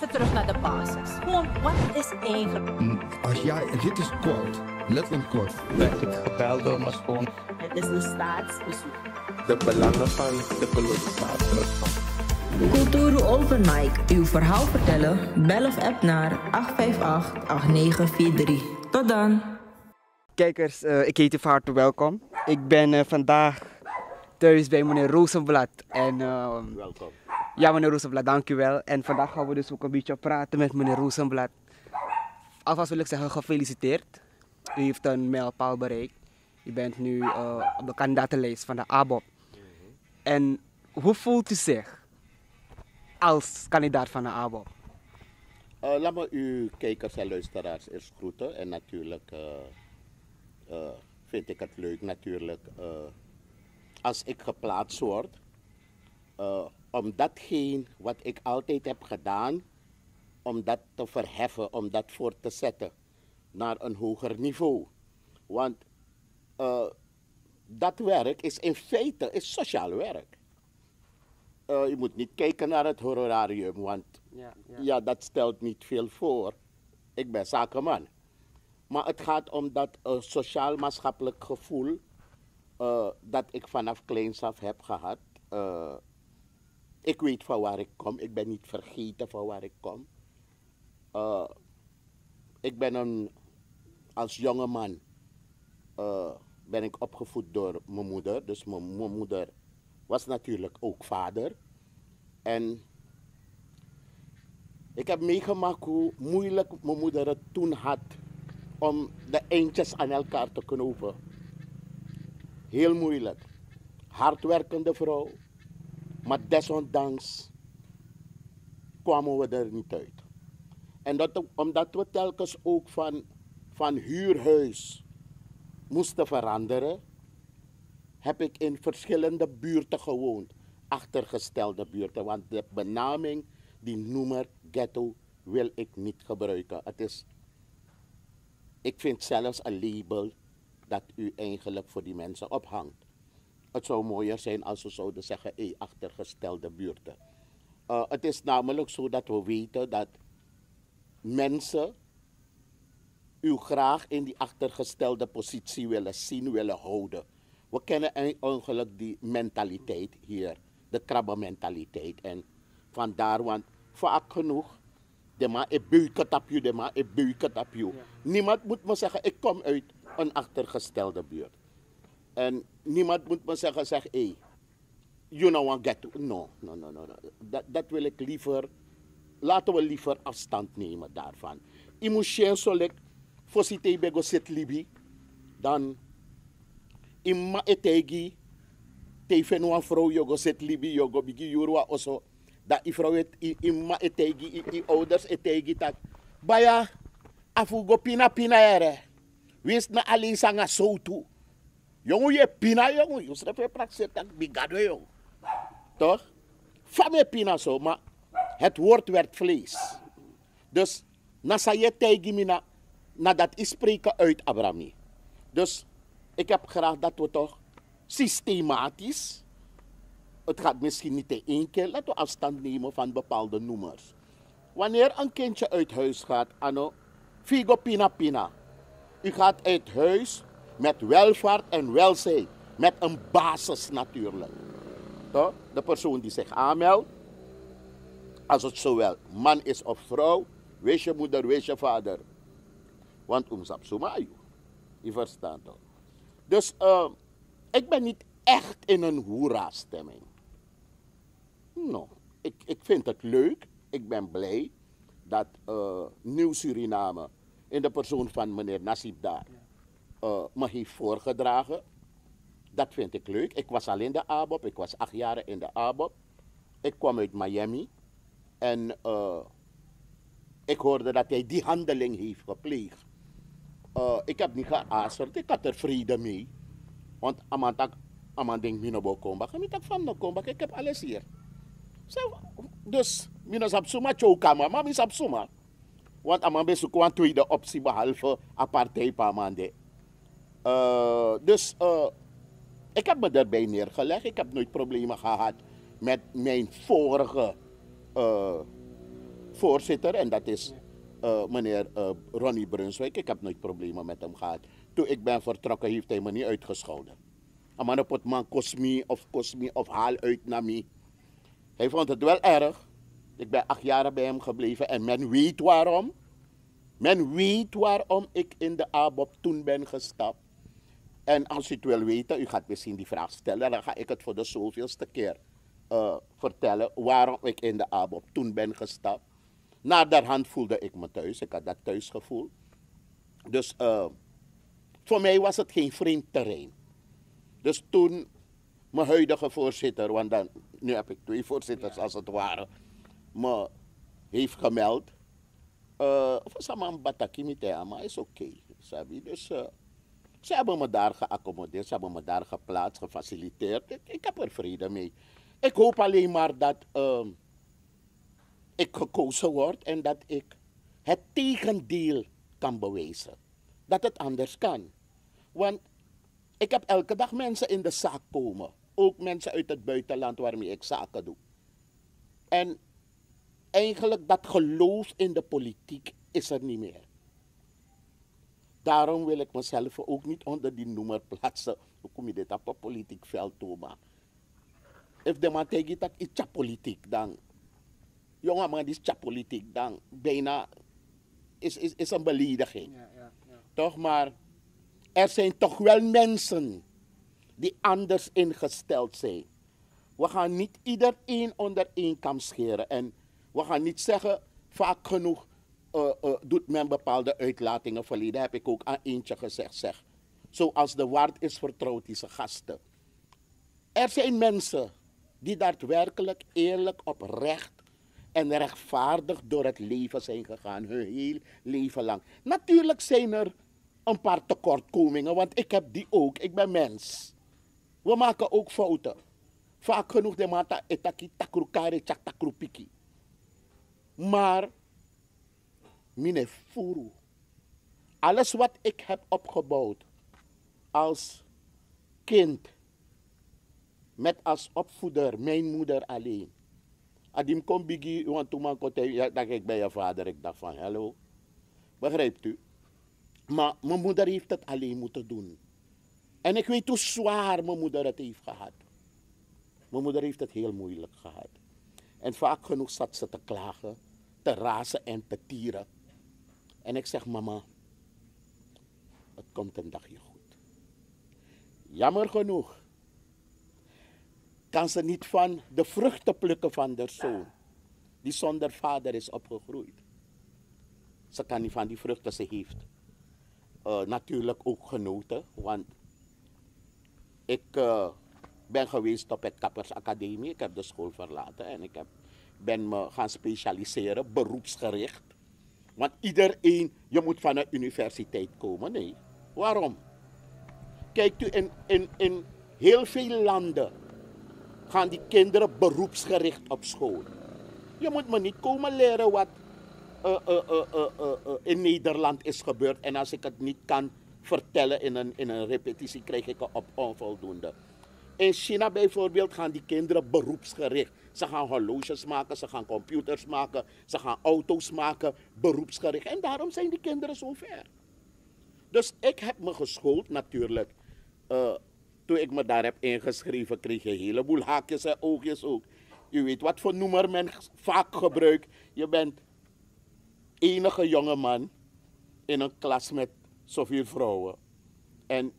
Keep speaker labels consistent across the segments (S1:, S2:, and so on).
S1: even terug naar de basis. Gewoon, wat is eigenlijk?
S2: Als jij, dit is kort, letterlijk kort.
S3: Werd ik gebeld door mijn schoon.
S4: Het is een staatsbezoek.
S3: De belangen van de kolonisator.
S5: Kulturu Open Mic. Uw verhaal vertellen? Bel of app naar 858-8943. Tot dan.
S6: Kijkers, ik heet u van harte welkom. Ik ben vandaag thuis bij meneer Rozenblad.
S7: Welkom.
S6: Ja, meneer Rozenblad, dank u wel. En vandaag gaan we dus ook een beetje praten met meneer Rozenblad. Alvast wil ik zeggen gefeliciteerd. U heeft een mijlpaal bereikt. U bent nu op de kandidatenlijst van de ABOP. En hoe voelt u zich als kandidaat van de ABOP?
S7: Laat me uw kijkers en luisteraars eerst groeten. En natuurlijk vind ik het leuk natuurlijk als ik geplaatst word. Om datgene wat ik altijd heb gedaan, om dat te verheffen, om dat voor te zetten naar een hoger niveau. Want dat werk is in feite sociaal werk. Je moet niet kijken naar het honorarium, want ja, dat stelt niet veel voor. Ik ben zakenman. Maar het gaat om dat sociaal-maatschappelijk gevoel dat ik vanaf kleins af heb gehad. Ik weet van waar ik kom. Ik ben niet vergeten van waar ik kom. Ik ben als jonge man ben ik opgevoed door mijn moeder. Dus mijn moeder was natuurlijk ook vader. En ik heb meegemaakt hoe moeilijk mijn moeder het toen had om de eindjes aan elkaar te knopen. Heel moeilijk. Hardwerkende vrouw. Maar desondanks kwamen we er niet uit. En omdat we telkens ook van huurhuis moesten veranderen, heb ik in verschillende buurten gewoond. Achtergestelde buurten. Want de benaming, die noemer ghetto, wil ik niet gebruiken. Ik vind zelfs een label dat u eigenlijk voor die mensen ophangt. Het zou mooier zijn als we zouden zeggen, achtergestelde buurten. Het is namelijk zo dat we weten dat mensen u graag in die achtergestelde positie willen zien, willen houden. We kennen eigenlijk die mentaliteit hier, de krabbenmentaliteit. En vandaar, want vaak genoeg, de ma buiketapje. Niemand moet me zeggen, ik kom uit een achtergestelde buurt. En niemand moet me zeggen, you know what get to. No. Dat wil ik liever, laten we liever afstand nemen daarvan. Je moet geen solek, voor si te bego zit libi, dan imma etegi, te fenwa vrouw jogo zit libi, jogo bigi jurwa oso, dat die vrouw imma etegi, die ouders etegi tak, baya, afugo pina ere, wees na alleen sanga zo toe. Jongen, je pina, jongen. Je schrijft je praktisch dat bigado, jongen. Toch? Van me pina zo, maar het woord werd vlees. Dus, nasa je tegen me na dat is spreken uit Abrami. Dus, ik heb graag dat we toch systematisch, het gaat misschien niet in één keer, laten we afstand nemen van bepaalde noemers. Wanneer een kindje uit huis gaat, figo pina. U gaat uit huis met welvaart en welzijn. Met een basis natuurlijk. Toch? De persoon die zich aanmeldt. Als het zowel man is of vrouw. Wees je moeder, wees je vader. Want umsapsumayu. Je verstaat toch? Dus ik ben niet echt in een hoera-stemming. No. Ik vind het leuk. Ik ben blij dat Nieuw Suriname in de persoon van meneer Nassib daar me heeft voorgedragen. Dat vind ik leuk. Ik was al in de ABOP. Ik was 8 jaar in de ABOP. Ik kwam uit Miami. En ik hoorde dat hij die handeling heeft gepleegd. Ik heb niet geaarzeld. Ik had er vrede mee. Want aman denkt, mino komba. Ik heb alles hier. Dus, mino sapsuma chokama. Maar mis sapsuma. Want aman bezoek een tweede optie behalve apartheid pamande. Dus ik heb me daarbij neergelegd. Ik heb nooit problemen gehad met mijn vorige voorzitter en dat is meneer Ronnie Brunswijk. Ik heb nooit problemen met hem gehad. Toen ik ben vertrokken heeft hij me niet uitgescholden. Maar op het man kost me of haal uit naar me. Hij vond het wel erg. Ik ben 8 jaar bij hem gebleven en men weet waarom. Men weet waarom ik in de ABOP toen ben gestapt. En als u het wil weten, u gaat misschien die vraag stellen, dan ga ik het voor de zoveelste keer vertellen waarom ik in de ABOP toen ben gestapt. Naderhand voelde ik me thuis, ik had dat thuisgevoel. Dus voor mij was het geen vreemd terrein. Dus toen mijn huidige voorzitter, want dan, nu heb ik 2 voorzitters als het ware, me heeft gemeld. Samen bataki met maar is oké. Dus ze hebben me daar geaccommodeerd, ze hebben me daar geplaatst, gefaciliteerd. Ik heb er vrede mee. Ik hoop alleen maar dat ik gekozen word en dat ik het tegendeel kan bewijzen. Dat het anders kan. Want ik heb elke dag mensen in de zaak komen. Ook mensen uit het buitenland waarmee ik zaken doe. En eigenlijk dat geloof in de politiek is er niet meer. Daarom wil ik mezelf ook niet onder die noemer plaatsen. Hoe kom je dit op een politiek veld toe? Maar if de man tegen dat iets politiek dan. Jongen man, die is politiek dan. Bijna is een belediging. Ja. Toch, maar er zijn toch wel mensen die anders ingesteld zijn. We gaan niet iedereen onder één kam scheren. En we gaan niet zeggen, vaak genoeg doet men bepaalde uitlatingen verleden. Heb ik ook aan eentje gezegd, zeg. Zoals de waard is vertrouwd, die zijn gasten. Er zijn mensen die daadwerkelijk eerlijk, oprecht en rechtvaardig door het leven zijn gegaan. Hun heel leven lang. Natuurlijk zijn er een paar tekortkomingen, want ik heb die ook. Ik ben mens. We maken ook fouten. Vaak genoeg de mata etaki takrukare chak takrupiki. Maar, mine furu. Alles wat ik heb opgebouwd als kind, met als opvoeder, mijn moeder alleen. Adim kom bigi, want toen man kote, dacht ik bij je vader, ik dacht van, hallo. Begrijpt u? Maar mijn moeder heeft het alleen moeten doen. En ik weet hoe zwaar mijn moeder het heeft gehad. Mijn moeder heeft het heel moeilijk gehad. En vaak genoeg zat ze te klagen, te razen en te tieren. En ik zeg, mama, het komt een dagje goed. Jammer genoeg kan ze niet van de vruchten plukken van haar zoon, die zonder vader is opgegroeid. Ze kan niet van die vruchten, ze heeft natuurlijk ook genoten, want ik ben geweest op het Kappersacademie, ik heb de school verlaten en ik ben me gaan specialiseren, beroepsgericht. Want iedereen, je moet van een universiteit komen. Nee, waarom? Kijkt u, in heel veel landen gaan die kinderen beroepsgericht op school. Je moet me niet komen leren wat in Nederland is gebeurd. En als ik het niet kan vertellen in een repetitie, krijg ik een onvoldoende. In China bijvoorbeeld gaan die kinderen beroepsgericht. Ze gaan horloges maken, ze gaan computers maken, ze gaan auto's maken, beroepsgericht. En daarom zijn die kinderen zo ver. Dus ik heb me geschoold natuurlijk. Toen ik me daar heb ingeschreven, kreeg je een heleboel haakjes en oogjes ook. Je weet wat voor noemer men vaak gebruikt. Je bent enige jonge man in een klas met zoveel vrouwen. En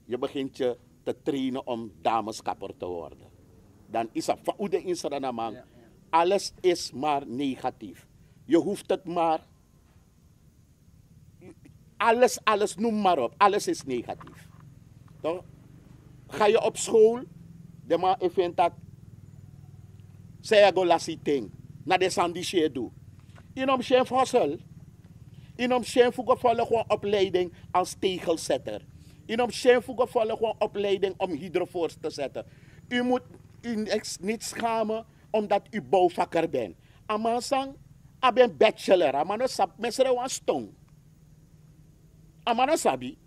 S7: je begint je te trainen om dameskapper te worden. Dan is het faude in Suriname. Alles is maar negatief. Je hoeft het maar. Alles, noem maar op. Alles is negatief. Toch? Ga je op school, de man vindt dat zij go lassie ting, na de sandische doe. In om chef hossel, in om chef volgen gewoon opleiding als tegelzetter. In om chef volgen gewoon opleiding om hydrofoors te zetten. U moet u niet schamen omdat u bouwvakker bent. Amasang, ik ben bachelor, amano sap mesere wan stong. Amano sabi.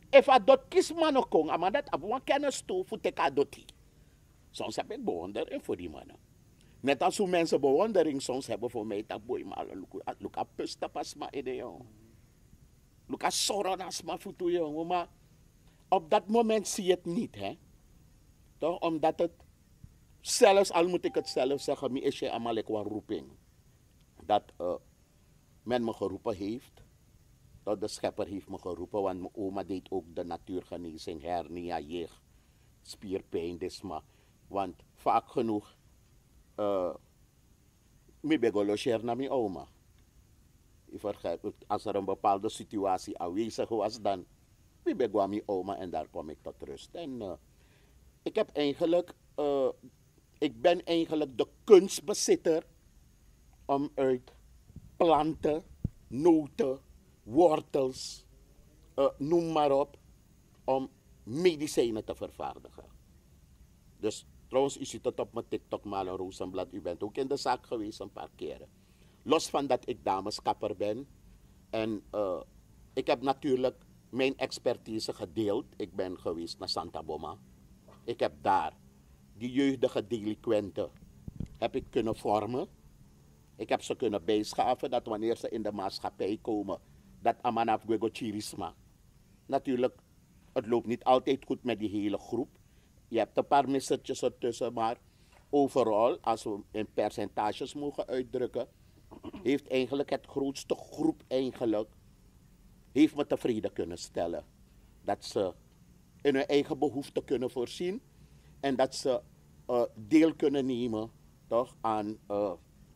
S7: If a dot kis mano kong, ama dat abo wan kennis toe voor te ka doti. Soms heb ik bewonder en voor die mannen. Net als hoe mensen bewondering soms hebben voor mij. Dat boy, maar look up pusta pas maar in de jong. Look up soronas maar voor toe jong. Maar op dat moment zie je het niet, hè. Toch? Omdat het, zelfs al moet ik het zelf zeggen, mi is je allemaal een roeping. Dat men me geroepen heeft. Dat de schepper heeft me geroepen, want mijn oma deed ook de natuurgenezing, hernia, jeugd, spierpijn, desma. Want vaak genoeg, ik ben gelogeerd naar mijn oma. Als er een bepaalde situatie aanwezig was, dan ik ben gewoon mijn oma en daar kom ik tot rust. En ik ben eigenlijk de kunstbezitter om uit planten, noten, wortels, noem maar op, om medicijnen te vervaardigen. Dus trouwens, u ziet het op mijn TikTok, Marlon Rozenblad. U bent ook in de zaak geweest een paar keren. Los van dat ik dameskapper ben. En ik heb natuurlijk mijn expertise gedeeld. Ik ben geweest naar Santa Boma. Ik heb daar die jeugdige delinquenten heb ik kunnen vormen. Ik heb ze kunnen bijschaven dat wanneer ze in de maatschappij komen, dat amanaf gwego chirisma. Natuurlijk, het loopt niet altijd goed met die hele groep. Je hebt een paar missertjes ertussen, maar overal, als we in percentages mogen uitdrukken, heeft eigenlijk het grootste groep eigenlijk, heeft me tevreden kunnen stellen. Dat ze in hun eigen behoeften kunnen voorzien en dat ze deel kunnen nemen, toch, aan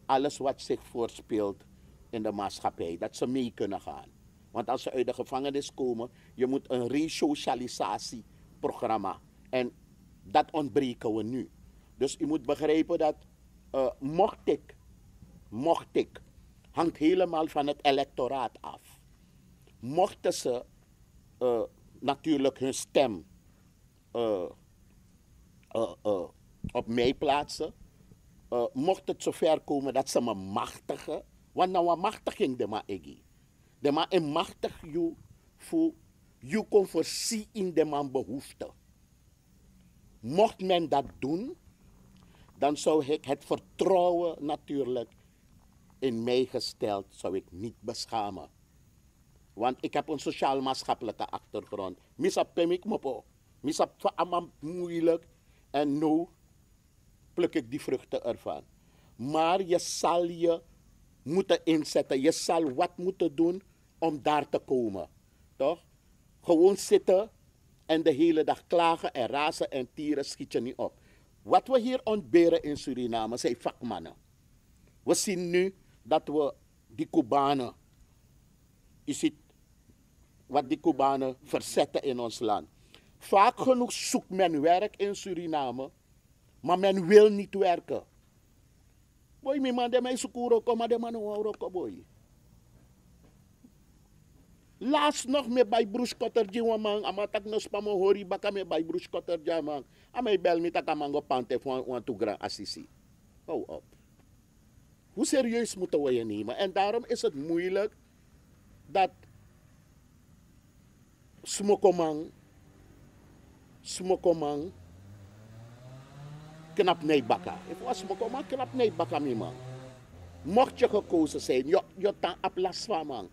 S7: alles wat zich voorspeelt in de maatschappij. Dat ze mee kunnen gaan. Want als ze uit de gevangenis komen, je moet een resocialisatieprogramma. En dat ontbreken we nu. Dus u moet begrijpen dat mocht ik, hangt helemaal van het electoraat af. Mochten ze natuurlijk hun stem op mij plaatsen, mocht het zover komen dat ze me machtigen, want nou een machtiging de ma egi. De ma een machtig je voor je kon voorzien in de man behoefte. Mocht men dat doen, dan zou ik het vertrouwen natuurlijk in mij gesteld, zou ik niet beschamen. Want ik heb een sociaal-maatschappelijke achtergrond. Misap pem ik me po. Misap voor allemaal moeilijk. En nu pluk ik die vruchten ervan. Maar je zal je moeten inzetten. Je zal wat moeten doen om daar te komen. Toch? Gewoon zitten en de hele dag klagen en razen en tieren schiet je niet op. Wat we hier ontberen in Suriname zijn vakmannen. We zien nu dat we die Cubanen, je ziet wat die Cubanen verzetten in ons land. Vaak genoeg zoekt men werk in Suriname, maar men wil niet werken. Boy, mi man de mij zoeken maar de man ook boy. Laatst nog me bij bruskotter man, amatak nos pa mo hori baka me bij bruskotter man. Amay bel mi takamango pante voor to grand assisi. Hou op. Hoe serieus moeten we je nemen? En daarom is het moeilijk dat smokomang knap nee baka. If was smokomang knap nee baka mi man. Mocht je gekozen zijn, je tan aplas van man.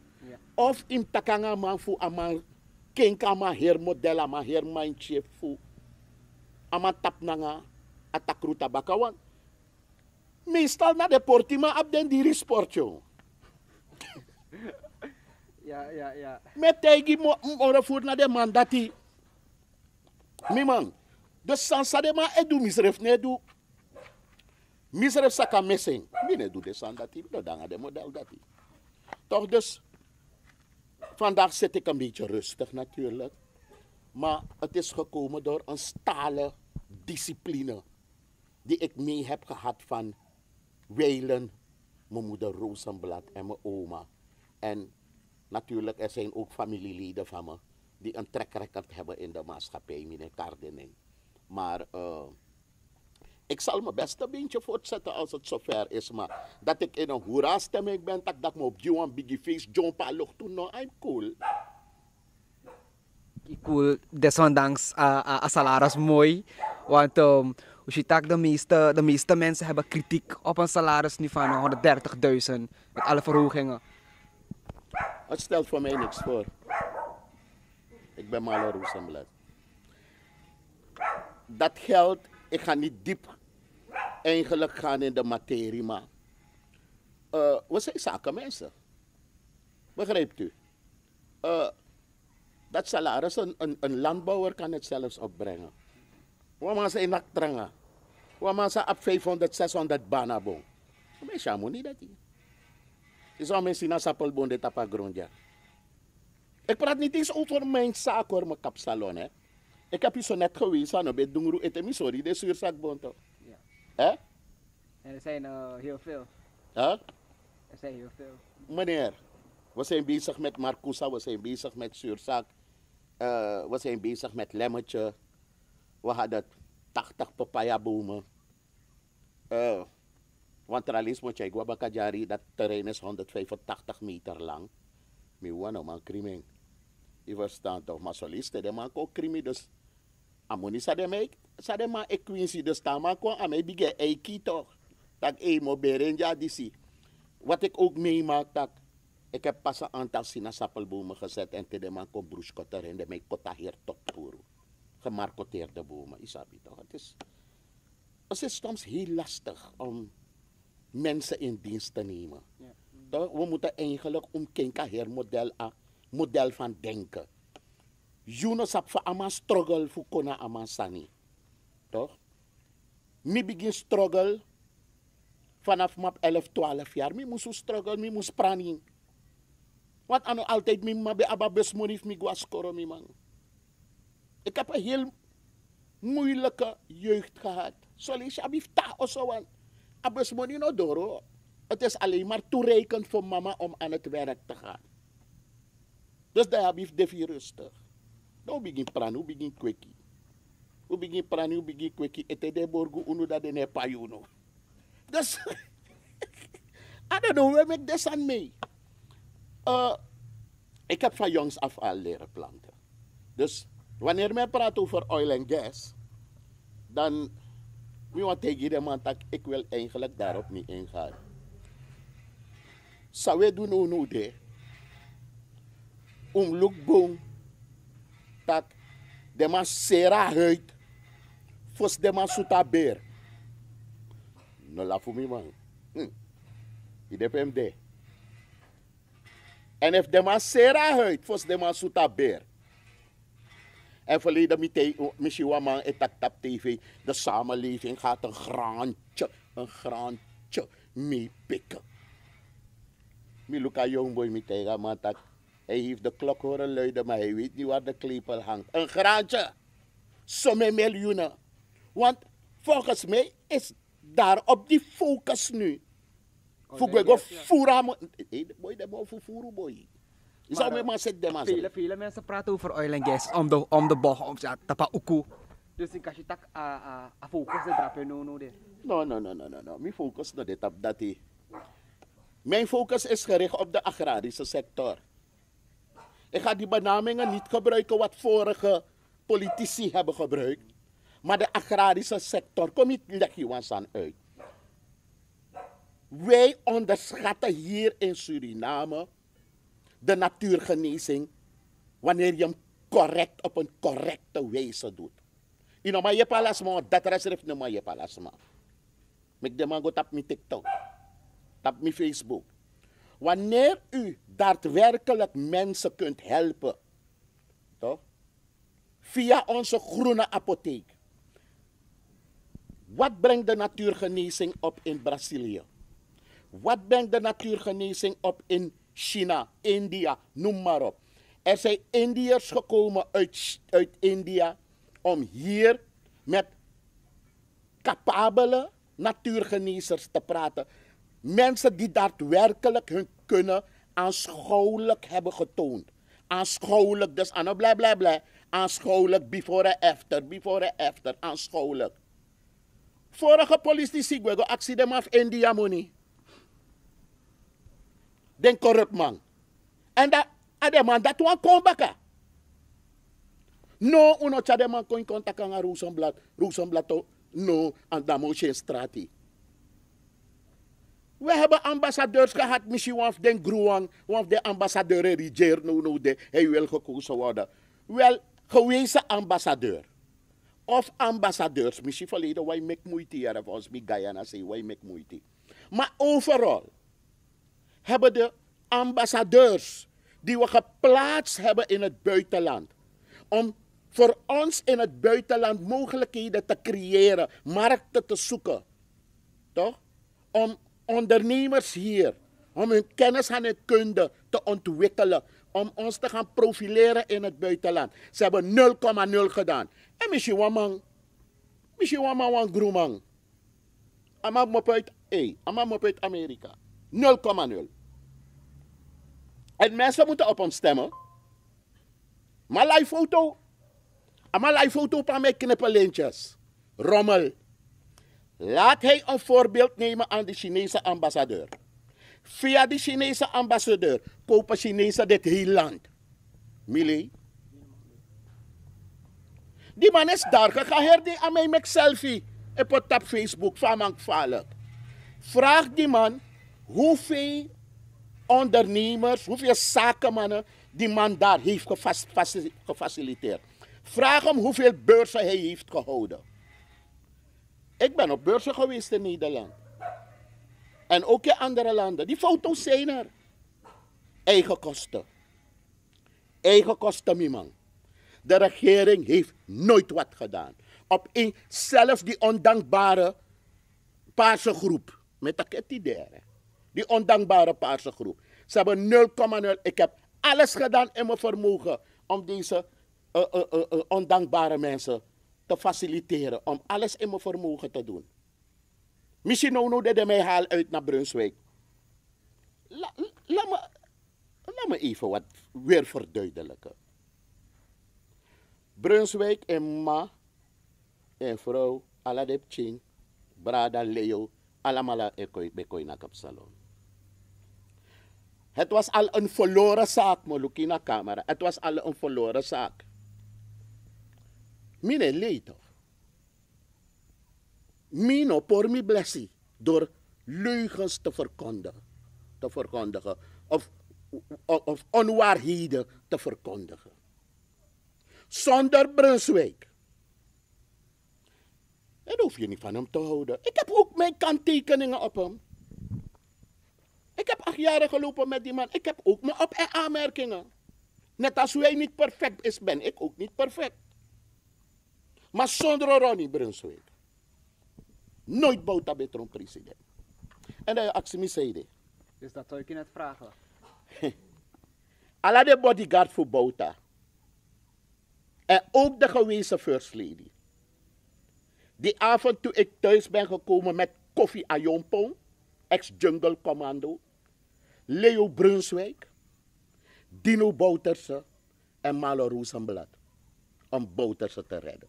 S7: Of in takanga man fu aman kenka ma her model ama her mindje fu ama tap nanga atakruta bakawan. Meestal na de portima ab den diri sport yo.
S6: Ja.
S7: Met tegi mo voer na de mandati. Mi man. Dus sansa de ma edu misref ne du. Misref saka messing. Mine du de sandati. No danga de model dati. Toch dus. Vandaag zit ik een beetje rustig natuurlijk. Maar het is gekomen door een stalen discipline. Die ik mee heb gehad van Weilen, mijn moeder Rozenblad en mijn oma. En natuurlijk er zijn ook familieleden van me die een trekrecord hebben in de maatschappij, meneer Kardening. Maar ik zal mijn beste beentje voortzetten als het zover is. Maar dat ik in een hoera-stemming ben, dat ik me op Johan Biggie Face, John Palog toen, no, I'm cool.
S6: Cool, desondanks salaris mooi. Want Dus je tak de meeste mensen hebben kritiek op een salaris nu van 130.000 met alle verhogingen.
S7: Het stelt voor mij niks voor. Ik ben Malo Roesenblad. Dat geld, ik ga niet diep eigenlijk gaan in de materie, maar we zijn zakenmensen. Begrijpt u? Dat salaris, een landbouwer kan het zelfs opbrengen. Waarom ze in Naktranga? Waarom ze op 500, 600 banabon? Maar je moet niet dat hier. Is al mensen naar Sapelboon de Tapagronja. Ik praat niet eens over mijn zaak hoor, mijn kapsalon. Hè. Ik heb je zo net geweest aan bij Dungru Etemi, sorry, de zuurzakbond.
S6: Ja.
S7: Hè?
S6: En er zijn heel veel.
S7: Huh?
S6: Er zijn heel veel.
S7: Meneer, we zijn bezig met Marcusa, we zijn bezig met zuurzak, we zijn bezig met lemmetje. We hadden 80 papayabomen. Want realisme, check, Wabakajari, dat terrein is 185 meter lang. Maar we man krimen. Je verstaat toch, maar soliste, de man ook krimen, dus amoni sa de man equincy, dus daar man kon aan mij bige eiki toch. Dat emo berenja disi. Wat ik ook meemaak, dat ik heb pas een aantal sinaasappelbomen gezet en te de man kon broeskotter en de mij kotta hier tot puro. Gemarketeerde bomen, isabi toch. Het is soms heel lastig om mensen in dienst te nemen.
S6: Ja.
S7: Toch? We moeten eigenlijk omkijken hier model van denken. Juno sap voor ama struggle voor kona ama sani. Toch? Mi begin struggle vanaf map 11, 12 jaar. Mi moest struggle, mi moest praning. Want ano altijd mi ma be ababes monif mi gwa scoren mi man. Ik heb een heel moeilijke jeugd gehad. Zoals je abif ta osoan. Abes money no doro. Het is alleen maar toereikend voor mama om aan het werk te gaan. Dus daar heb je de rustig. Nou begin pranu, begin kweki. U begin pranu, begin kweki. Ete de borgu unu da de ne payuno. Dus, I don't know, where ik des aan mee? Ik heb van jongs af al leren planten. Dus, wanneer men praat over oil en gas, dan moet ik tegen de man dat ik wil eigenlijk daarop niet ingaan. Zou we doen nu de lookboom dat de man sera huid fos de man suta beer. No la voor me man. IDPMD. En if de man sera huid fos de man suta beer. En verleden misschien man tap TV, de samenleving gaat een graantje meepikken. Mi luka jongboy mi tegen man dat hij heeft de klok horen luiden, maar hij weet niet waar de klepel hangt. Een graantje, sommige miljoenen. Want volgens mij is daar op die focus nu. Voor ik voeren, boy de boy voor voeren boy.
S6: Vele mensen praten over oil en gas om de bocht, om te tapa uku. Dus ik als je tak focus de drapen no de.
S7: No. Mijn focus no de tap dat hij. Mijn focus is gericht op de agrarische sector. Ik ga die benamingen niet gebruiken wat vorige politici hebben gebruikt. Maar de agrarische sector, kom ik leg je eens aan uit. Wij onderschatten hier in Suriname de natuurgenezing wanneer je hem correct op een correcte wijze doet. Je know, maar je palasma, dat resref no maar je palasma. Ik de mango tap mi TikTok, tap mi Facebook. Wanneer u daadwerkelijk mensen kunt helpen, toch? Via onze groene apotheek. Wat brengt de natuurgenezing op in Brazilië? Wat brengt de natuurgenezing op in China, India, noem maar op. Er zijn Indiërs gekomen uit India om hier met capabele natuurgenezers te praten. Mensen die daadwerkelijk hun kunnen aanschouwelijk hebben getoond. Aanschouwelijk, dus aan blij. Aanschouwelijk, before and after, aanschouwelijk. Vorige politici, we gaan actie dem af India money. Den corrupt man. En dat, ademan, dat wan kom baka. No, uno cha de man kon contact aan Roesenblad. Roesenblad No, aan Damosje Strati. We hebben ambassadeurs gehad, misschien one of den Groen, one of de ambassadeuren Rijer, hij wil gekozen worden. Wel, gewezen ambassadeur. Of ambassadeurs, misschien verleden, wij make moeite hier, of ons Guyana zei, wij make moeite. Maar overal hebben de ambassadeurs die we geplaatst hebben in het buitenland, om voor ons in het buitenland mogelijkheden te creëren, markten te zoeken. Toch? Om ondernemers hier, om hun kennis en hun kunde te ontwikkelen, om ons te gaan profileren in het buitenland. Ze hebben 0,0 gedaan. En misschien een man groeman. Allemaal mop uit Amerika. 0,0. En mensen moeten op ons stemmen. Maar live foto van mij knippelintjes. Rommel. Laat hij een voorbeeld nemen aan de Chinese ambassadeur. Via de Chinese ambassadeur kopen Chinezen dit hele land. Millie. Die man is daar gegaan die aan mij met selfie. Op Facebook van man vallen. Vraag die man hoeveel ondernemers, hoeveel zakenmannen die man daar heeft gefaciliteerd. Vraag hem hoeveel beurzen hij heeft gehouden. Ik ben op beurzen geweest in Nederland. En ook in andere landen. Die foto's zijn er. Eigen kosten. Eigen kosten, mijn man. De regering heeft nooit wat gedaan. Zelfs die ondankbare paarse groep. Met dat idee. Die ondankbare paarse groep. Ze hebben 0,0. Ik heb alles gedaan in mijn vermogen om deze ondankbare mensen te faciliteren. Om alles in mijn vermogen te doen. Misschien nou dat mij haal uit naar Brunswijk. Laat me even wat weer verduidelijken. Brunswijk en ma en vrouw, alla de Ching, Brada, Leo, allemaal bij naar Kapsalon. Het was al een verloren zaak, Molukina camera. Het was al een verloren zaak. Mine leed of. Mino por mi blessie door leugens te verkondigen of onwaarheden te verkondigen. Zonder Brunswijk. Dat hoef je niet van hem te houden. Ik heb ook mijn kanttekeningen op hem. Ik heb 8 jaar gelopen met die man. Ik heb ook mijn op- en aanmerkingen. Net als hij niet perfect is, ben ik ook niet perfect. Maar zonder Ronnie Brunswijk. Nooit bouwt betron president. En dat je actie me zei.
S6: Dus dat zou ik je net vragen.
S7: Alla de bodyguard voor Bouta. En ook de gewezen first lady. Die avond toen ik thuis ben gekomen met Koffie Ayompong, ex-jungle commando, Leo Brunswijk, Dino Bouterse en Malo Rozenblad. Om Bouterse te redden.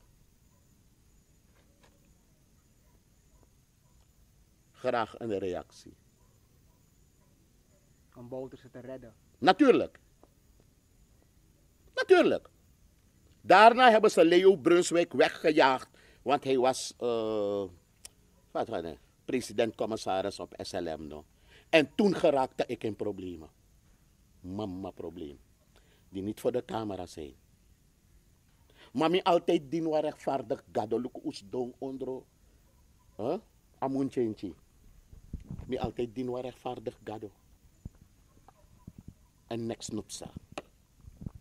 S7: Graag een reactie.
S6: Om Bouterse te redden.
S7: Natuurlijk. Natuurlijk. Daarna hebben ze Leo Brunswijk weggejaagd. Want hij was president-commissaris op SLM. No? En toen geraakte ik in problemen. Mama probleem. Die niet voor de camera zijn. Maar mij altijd dienwa rechtvaardig gadoluk oesdong ondro. Amuntjentje. Mij altijd dienwa rechtvaardig gado. En niks nutsa.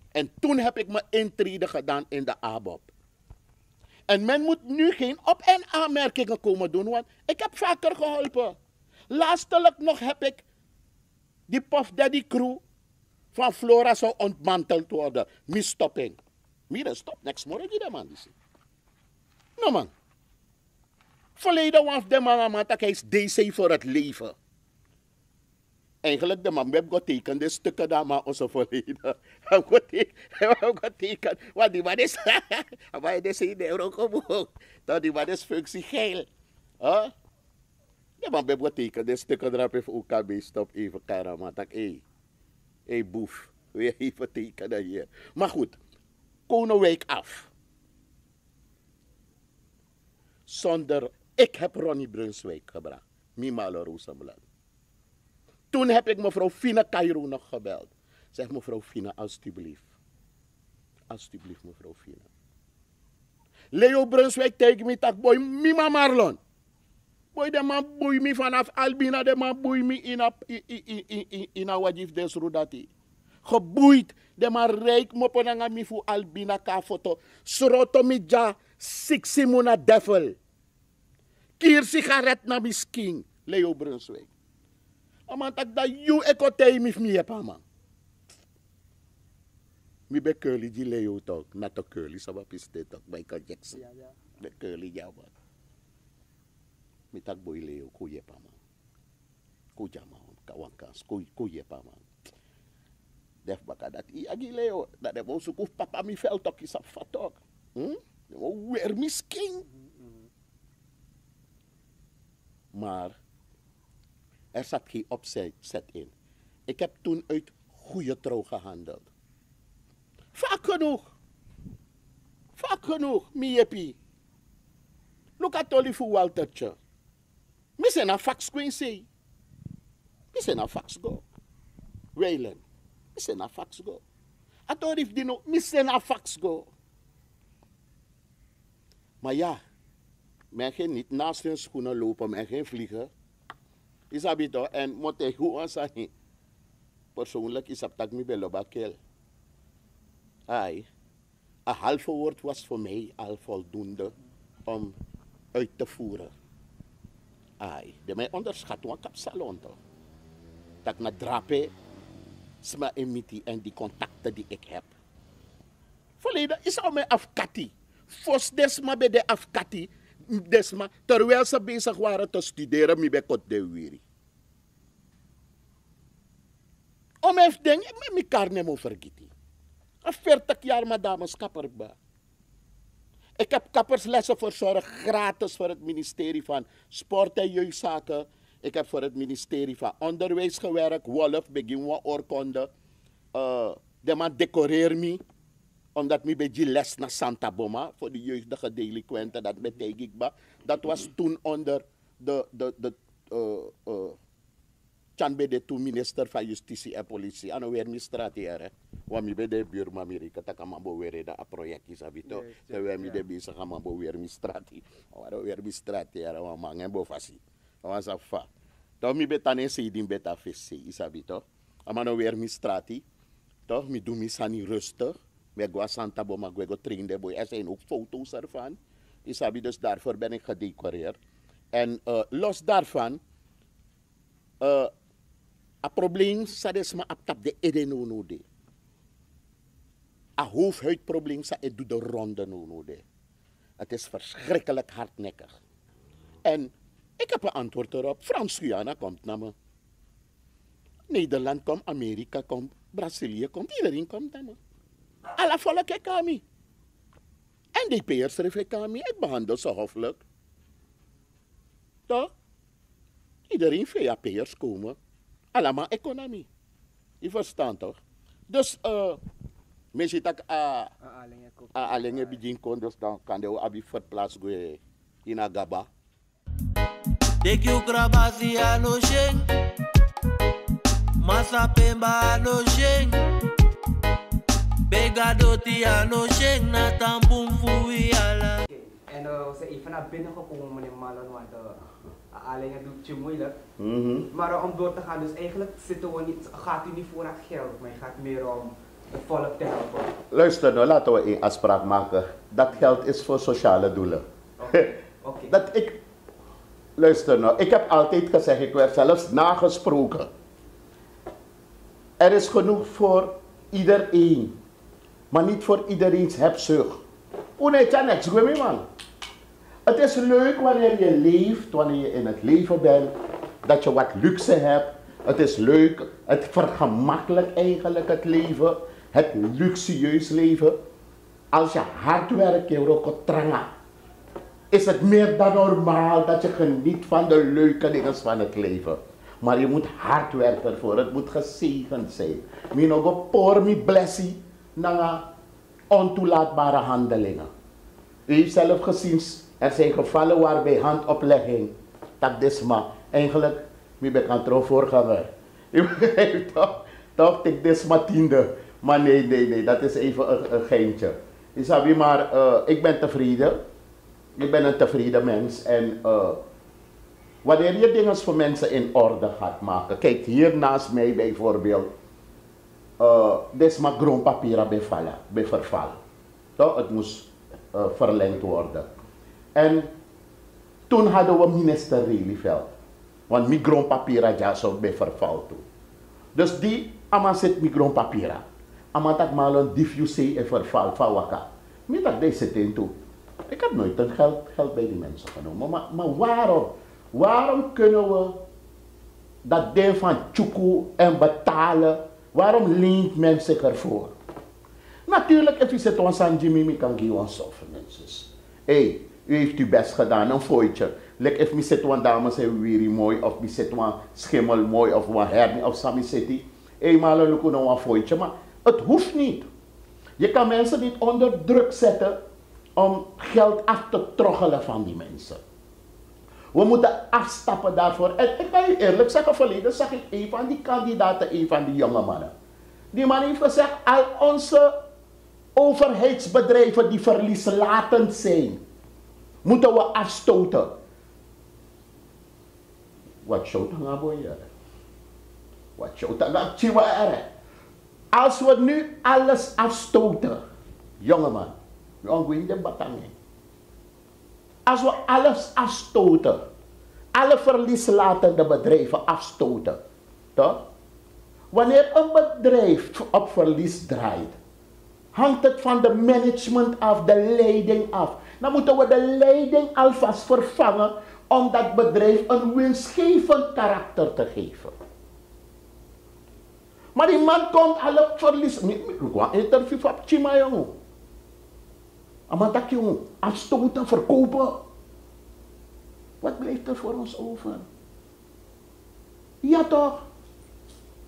S7: En toen heb ik mijn intrede gedaan in de ABOP. En men moet nu geen op- en aanmerkingen komen doen, want ik heb vaker geholpen. Laatstelijk nog heb ik die Puff Daddy crew van Flora zou ontmanteld worden. Misstopping. Mira, stop, next morgen die man. Nou man. Verleden was de man, dat hij is DC voor het leven. Eigenlijk de man heeft getekend stukken daar maar onze verleden. Hij heeft getekend. Want die man is, maar hij is in de euro gewoon. Dat die man is functiegeil. De man heeft getekend stukken daar even OKB stop even kijken. Maar dat boef. Weer even tekenen hier. Maar goed. Konenwijk af. zonder... Ik heb Ronnie Brunswijk gebracht. Mimalo Rozenblad. Toen heb ik mevrouw Fina Cairo nog gebeld. Zeg mevrouw Fina, alstublieft. Alstublieft mevrouw Fina. Leo Brunswijk tegen me tak boy Mima Marlon. Boy de man boy me vanaf Albina, de man boy me in a wajif des rudati. Geboeid, de man rijk moponanga mi fu Albina ka foto. Sroto mi ja, siksi muna devil. Kier sigaret na misking, Leo Brunswijk. Aman tak da you ekotei mi fmi epa man. Mi be curly di Leo talk, not a curly sa wapiste talk, Michael Jackson.
S6: Ja.
S7: Be curly ja man. Mi tak boy Leo kuye pa man. Kuja man, kawankas, kuye pa man. Def baka dat I agi Leo, dat de bo sukuf papa mi fel talk is a fatok. Weer misking. Maar er zat geen opzet in. Ik heb toen uit goede trouw gehandeld. Vaak genoeg, miepi. Look at Ollie voor Waltertje. Mi zijn naar fax Quincy. Mi zijn naar fax go. Wayland. Mi zijn naar fax go. Atorif dino, mi zijn naar fax go. Maar ja, men geen niet naast hun schoenen lopen, men geen vliegen. Is dat toch? En moet ik gewoon zeggen, persoonlijk is dat niet bij Lobakel. Een halve woord was voor mij al voldoende om uit te voeren. De mij onderschat een kapsalon toch. Dat ik naar drape, sma emiti en die contacten die ik heb. Volledig is al mijn afkati. Fos desma bij de afkati. Desma, terwijl ze bezig waren te studeren, mi bekot de wiri. Om even denken, mi karne mo vergeten. 40 jaar madame kapperba. Ik heb kapperslessen verzorgd, gratis voor het ministerie van Sport en Jeugdzaken. Ik heb voor het ministerie van Onderwijs gewerkt, Wolf, begin wat oorkonde. De man decoreer me. Omdat ik bij die les naar Santa Boma voor de jeugdige delinquenten, dat betekent ik ba. Dat was toen onder de Chanbede toen minister van Justitie en Politie. En weer administratie. Want ik ben de buurman Amerika, dat kan man weer dat project is habito. Terwijl ik ben bezig gaan man weer administratie. Maar weer administratie, want man en bovasi. Dat was afva. Dan ik ben dan eens in beta visie is habito. Maar weer administratie. Toch, ik doe me sani rustig. Ik ga Santa Boma, ik ga trainen. Er zijn ook foto's ervan. Dus daarvoor ben ik gedecoreerd. En los daarvan, het probleem is maar op de edenonode. Het hoofdhuidprobleem is de ronde nonode. Het is verschrikkelijk hardnekkig. En ik heb een antwoord erop. Frans-Guyana komt naar me. Nederland komt, Amerika komt, Brazilië komt, iedereen komt naar me. Alle volk kami. En die peers kami, ik behandel ze hoffelijk. Toch? Iedereen via peers komen. Allemaal economie. Je verstaat toch? Dus, mensen dat alleen begin kon, dus dan kan je abi verplaatsen in Agaba.
S8: Take you grabasi ano sheng, masa pemba ano sheng. Begadoti ano sheng na tampung fuiala.
S6: En ze even naar binnen gekomen, meneer Malon, want alleen het doet je moeilijk. Maar om door te gaan, dus eigenlijk gaat u niet voor het geld, maar je gaat meer om het volk te helpen.
S7: Luister nou, laten we een afspraak maken. Dat geld is voor sociale doelen.
S6: Okay.
S7: Luister nou, ik heb altijd gezegd, ik werd zelfs nagesproken. Er is genoeg voor iedereen. Maar niet voor iedereen's hebzucht. Man. Het is leuk wanneer je leeft, wanneer je in het leven bent, dat je wat luxe hebt. Het is leuk, het vergemakkelijkt eigenlijk het leven, het luxueus leven. Als je hard werkt, is het meer dan normaal dat je geniet van de leuke dingen van het leven. Maar je moet hard werken ervoor, het moet gezegend zijn. Minogo por mi blessie na ontoelaatbare handelingen. U heeft zelf gezien Er zijn gevallen waarbij handoplegging, dat is maar eigenlijk, wie ben ik trouw voorganger. Je begrijpt toch? Toch, ik dit maar 10e. Maar nee, dat is even een geintje. Isabi, maar ik ben tevreden. Ik ben een tevreden mens. En wanneer je dingen voor mensen in orde gaat maken. Kijk, hier naast mij bijvoorbeeld. Dit is maar grondpapieren bij verval. Toch? Het moest verlengd worden. En toen hadden we minister Relieveld. Want mijn grondpapieren ja zo bij verval toe. Dus die ama zit mijn grondpapieren. Ama dat maar een diffusie en verval van waka. Niet dat deze zit in toe. Ik heb nooit een geld bij die mensen genomen. Maar waarom? Waarom kunnen we dat ding van tjoekoe en betalen? Waarom leent men zich ervoor? Natuurlijk, als je zit ons aan Jimmy, kan je ons over mensen. Hé, u heeft uw best gedaan, een fooitje. Like if me zit een dame zijn weer mooi, of me zit een schimmel mooi, of een hernie, of Sammy City. Eenmaal een lukken een fooitje, maar het hoeft niet. Je kan mensen niet onder druk zetten om geld af te troggelen van die mensen. We moeten afstappen daarvoor. En ik kan je eerlijk zeggen, verleden zag ik een van die kandidaten, een van die jonge mannen. Die man heeft gezegd, al onze overheidsbedrijven die verlieslatend zijn, moeten we afstoten. Wat show dan boeien? Wat show dan gaan? Als we nu alles afstoten, jongeman, we gaan in de batangin. Als we alles afstoten, alle verlieslatende bedrijven afstoten, toch? Wanneer een bedrijf op verlies draait, hangt het van de management af, de leiding af. Dan moeten we de leiding alvast vervangen om dat bedrijf een winstgevend karakter te geven. Maar die man komt al op verlies. Ik ga een interview van Chima, jongen. Maar dat jongen, afstoten, verkopen. Wat blijft er voor ons over? Ja toch?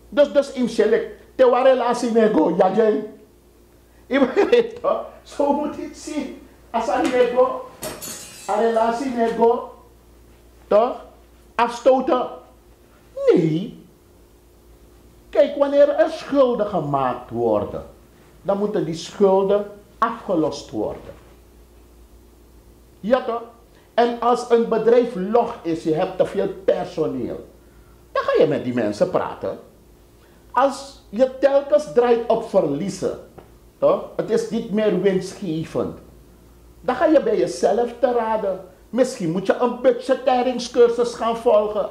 S7: Dus in select, te waar relatie nego, ja jen. Ik weet toch? Zo moet je het zien. Als een nego, een relatie nego, toch? Afstoten. Nee. Kijk, wanneer er schulden gemaakt worden, dan moeten die schulden afgelost worden. Ja toch? En als een bedrijf log is, je hebt te veel personeel, dan ga je met die mensen praten. Als je telkens draait op verliezen, toch? Het is niet meer winstgevend, dan ga je bij jezelf te raden. Misschien moet je een budgetteringscursus gaan volgen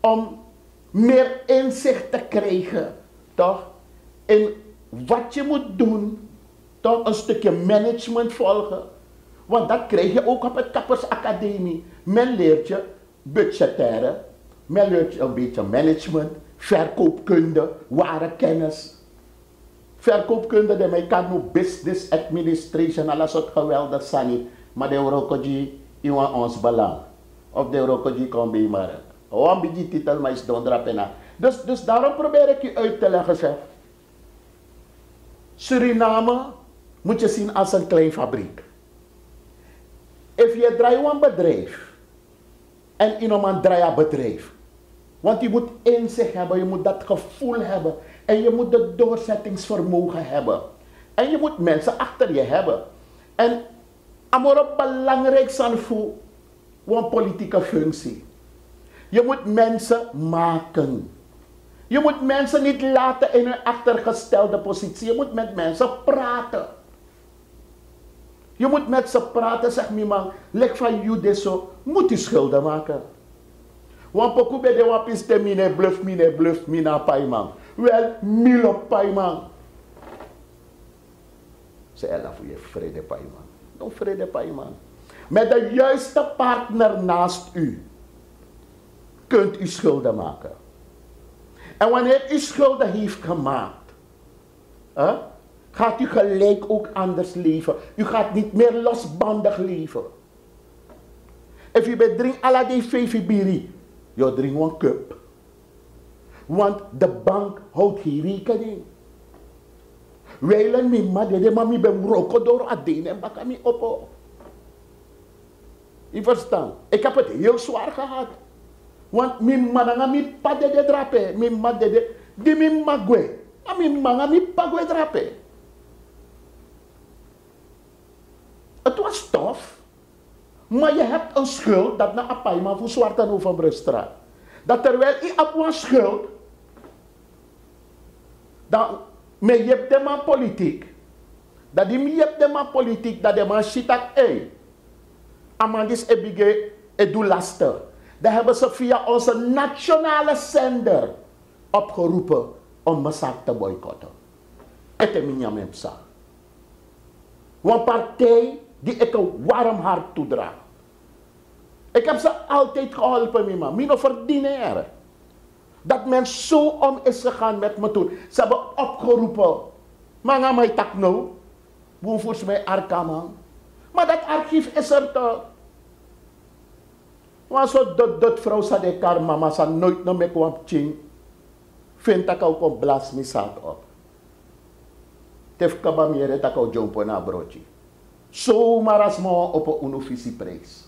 S7: om meer inzicht te krijgen, toch? In wat je moet doen, toch? Een stukje management volgen. Want dat krijg je ook op het Kappersacademie. Men leert je budgettaire, men leert je een beetje management, verkoopkunde, ware kennis. Verkoopkunde, de mij kan nu business administration, alles wat geweldig zijn. Maar de Eurokoji, iemand ons belang. Of de Eurokoji kan bij maar. Waarom bij die titel, maar is donderapena. Dus daarom probeer ik je uit te leggen, zeg. Suriname moet je zien als een klein fabriek. Als je draait een bedrijf en iemand draait een bedrijf, want je moet inzicht hebben, je moet dat gevoel hebben en je moet het doorzettingsvermogen hebben en je moet mensen achter je hebben. En amor belangrijk zijn voor een politieke functie. Je moet mensen maken. Je moet mensen niet laten in een achtergestelde positie. Je moet met mensen praten. Je moet met ze praten, zeg me man, leg van jou zo, moet je schulden maken. Want pokoe bij de wapis te mine bluff, mina paiman. Wel, milo paiman. Ze ella voor je vrede paiman. No vrede paiman. Met de juiste partner naast u kunt u schulden maken. En wanneer u schulden heeft gemaakt, gaat u gelijk ook anders leven. U gaat niet meer losbandig leven. Als u bedrinkt alla die VVBiri, je drinkt een cup. Want de bank houdt geen rekening. Wijlen mi ma de mami ben roko door adene en bakami oppo. Je verstaan? Ik heb het heel zwaar gehad. Want mijn man mi padde de drape, mijn man de die mijn magwe, en mijn man mi pagwe drape. Het was tof, maar je hebt een schuld dat na apaima voor zwart en over Brusstraat. Dat terwijl je op een schuld, dan me je hebt de man politiek, dat die me je hebt de man politiek, dat de man shit dat amandis ebige edu lasten. Dan hebben ze via onze nationale zender opgeroepen om Masak te boycotten. Het is mijn jammersa. Een partij die ik een warm hart toedraag. Ik heb ze altijd geholpen, man. Mijn verdienen. Dat men zo om is gegaan met me toen. Ze hebben opgeroepen. Maar ga mij tak nou. Hoe volgens mij arkaman. Maar dat archief is er toch. Maar zo dat vrouw sa de kar mama sa nooit nog meer kwam ching. Vind ik ook op blas misaat op. Tef kabamiere tak ook jumpo na broodje. Zomaar als me op een unofficieprijs.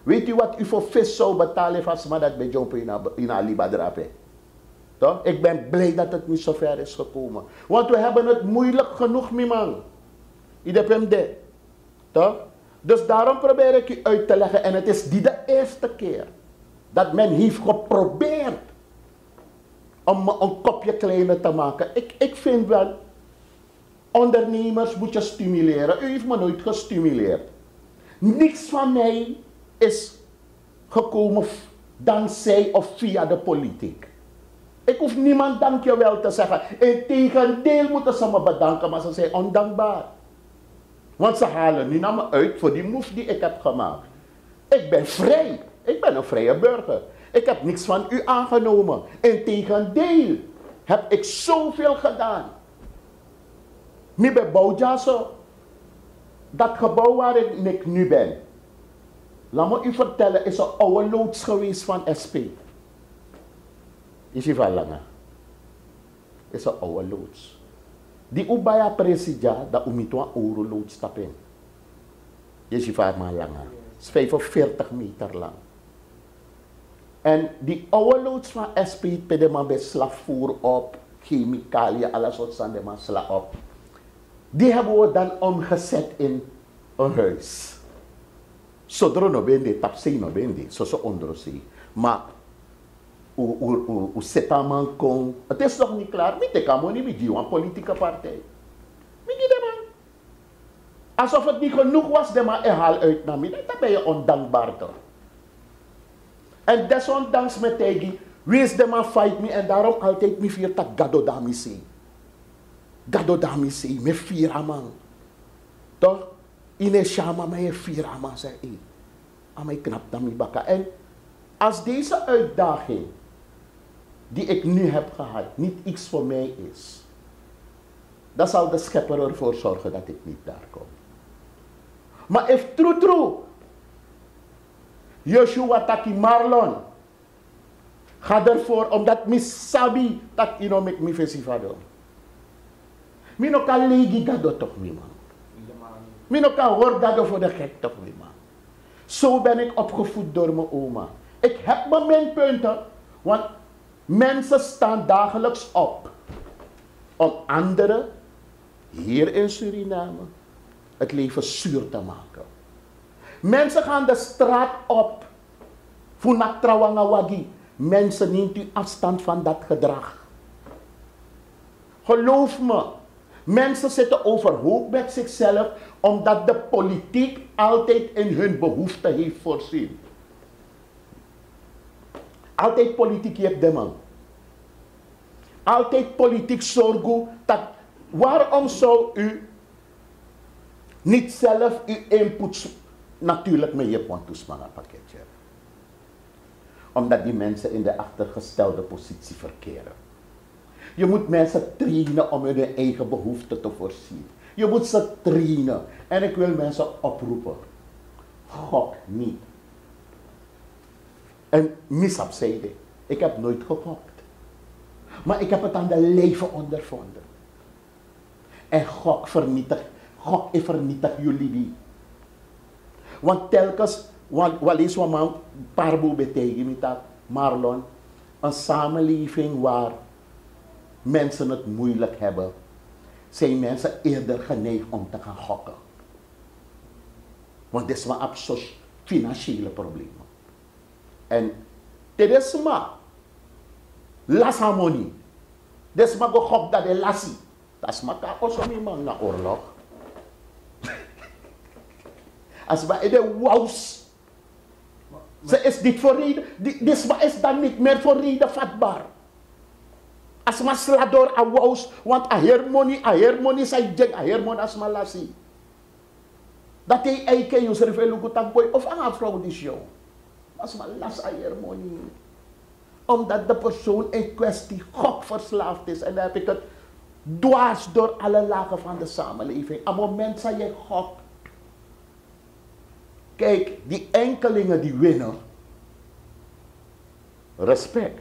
S7: Weet u wat u voor vis zou betalen als maar dat bij jumpo in Alibadrape? Toch? Ik ben blij dat het niet zo ver is gekomen. Want we hebben het moeilijk genoeg, mijn man. IDPMD. Toch? Dus daarom probeer ik u uit te leggen. En het is niet de eerste keer dat men heeft geprobeerd om me een kopje kleiner te maken. Ik vind wel, ondernemers moet je stimuleren. U heeft me nooit gestimuleerd. Niks van mij is gekomen dankzij of via de politiek. Ik hoef niemand dankjewel te zeggen. Integendeel moeten ze me bedanken, maar ze zijn ondankbaar. Want ze halen nu naar me uit voor die move die ik heb gemaakt. Ik ben vrij. Ik ben een vrije burger. Ik heb niks van u aangenomen. Integendeel heb ik zoveel gedaan. Nu bij Bouwjaso, dat gebouw waar ik nu ben, laat me u vertellen, is een oude loods geweest van SP. Is je van lange? Is een oude loods. Die ubaya presidia, dat umitwa euro loods tapen. Is je van maar lange. Het is 45 meter lang. En die oude loods van SP pede man bij slagvoer op, chemicaliën, alles wat zijn de man sla op. Die hebben we dan omgezet in een huis. Zodra no bende, tapsei no bende, zo onderzee. Maar u setaman kon, het is nog niet klaar. Niet kan niet met een politieke partij. Niet man. Alsof het niet genoeg was, de man haal uit naar mij. Dan ben je ondankbaar toch. En desondanks met Tegi, wie is de man fight me en daarom altijd me vier tak gado damisi. Gado damisi, me vier man. Toch? Ine shama me vier man, zei ik. Amai knap dan mi baka. En als deze uitdaging die ik nu heb gehad niet iets voor mij is, dan zal de schepper ervoor zorgen dat ik niet daar kom. Maar if true, Joshua taki Marlon, ga ervoor omdat mi sabi dat ino mek mi fesivado. Mi no kan legi gado toch mi man. Mi no kan hoor gado voor de gek toch mi man. Zo ben ik opgevoed door mijn oma. Ik heb mijn minpunten, want mensen staan dagelijks op om anderen hier in Suriname het leven zuur te maken. Mensen gaan de straat op voor naktrawangawagi. Mensen, neemt u afstand van dat gedrag. Geloof me, mensen zitten overhoop met zichzelf omdat de politiek altijd in hun behoeften heeft voorzien. Altijd politiek je hebt de man. Altijd politiek zorgen dat waarom zou u niet zelf uw input natuurlijk met je pontoesmanga pakketje hebben. Omdat die mensen in de achtergestelde positie verkeren. Je moet mensen trainen om hun eigen behoeften te voorzien. Je moet ze trainen. En ik wil mensen oproepen. Gok niet. En misap zeide, ik heb nooit gegokt. Maar ik heb het aan de leven ondervonden. En gok vernietigt jullie. Want telkens wat is wat man parbo betekent dat, Marlon? Een samenleving waar mensen het moeilijk hebben, zijn mensen eerder geneigd om te gaan gokken. Want dit is maar op financiële problemen. En dit is maar lasamoni. Dit is maar gehok dat de lassie. Dat is maar ook niet man na oorlog. Als maar in de wous. Ze is dit voor reden, dit is dan niet meer voor reden vatbaar. Als maar slaat door aan wous, want a hermoni zei jeng, a hermoni as maar lassie. Dat hij eiken je servelo goed boy of aan vrouw die show. Als maar las a hermoni. Omdat de persoon in kwestie gokverslaafd is. En dan heb ik het dwars door alle lagen van de samenleving. Op het moment dat je gokt. Kijk, die enkelingen die winnen. Respect.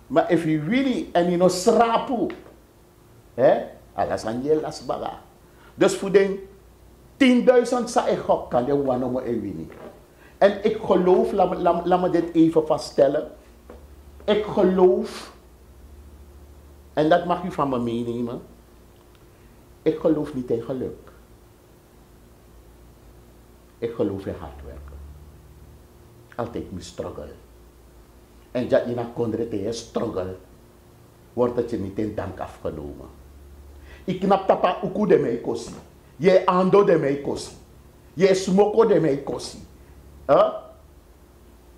S7: Maar if you really en je no srapu. Alas aan je las baga. Dus voor den 10.000 sa ik gok kan je wanneer me winnen. En ik geloof, laat me dit even vaststellen. Ik geloof, en dat mag u van me meenemen, ik geloof niet in geluk. Ik geloof in hard werken. Altijd moet struggle. En dat je naar kondre struggle, wordt het je niet in dank afgenomen. Ik knap tapa uku de mij kosi. Je ando de mij kosi. Je smoko de mij kosi.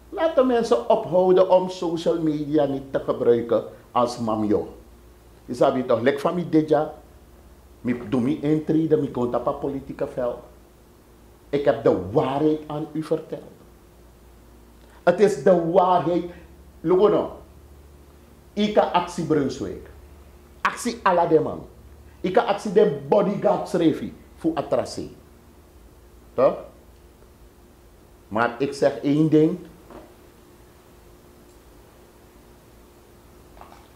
S7: Laat de mensen ophouden om social media niet te gebruiken als mamjo. Je zou toch lekker van mij dit jaar. Ik doe me intrede, ik kom op het politieke veld. Ik heb de waarheid aan u verteld. Het is de waarheid. Lugono. Ik heb actie Brunswijk. Actie alla de man. Ik heb actie de bodyguard schreef voor attractie. Toch? Maar ik zeg één ding.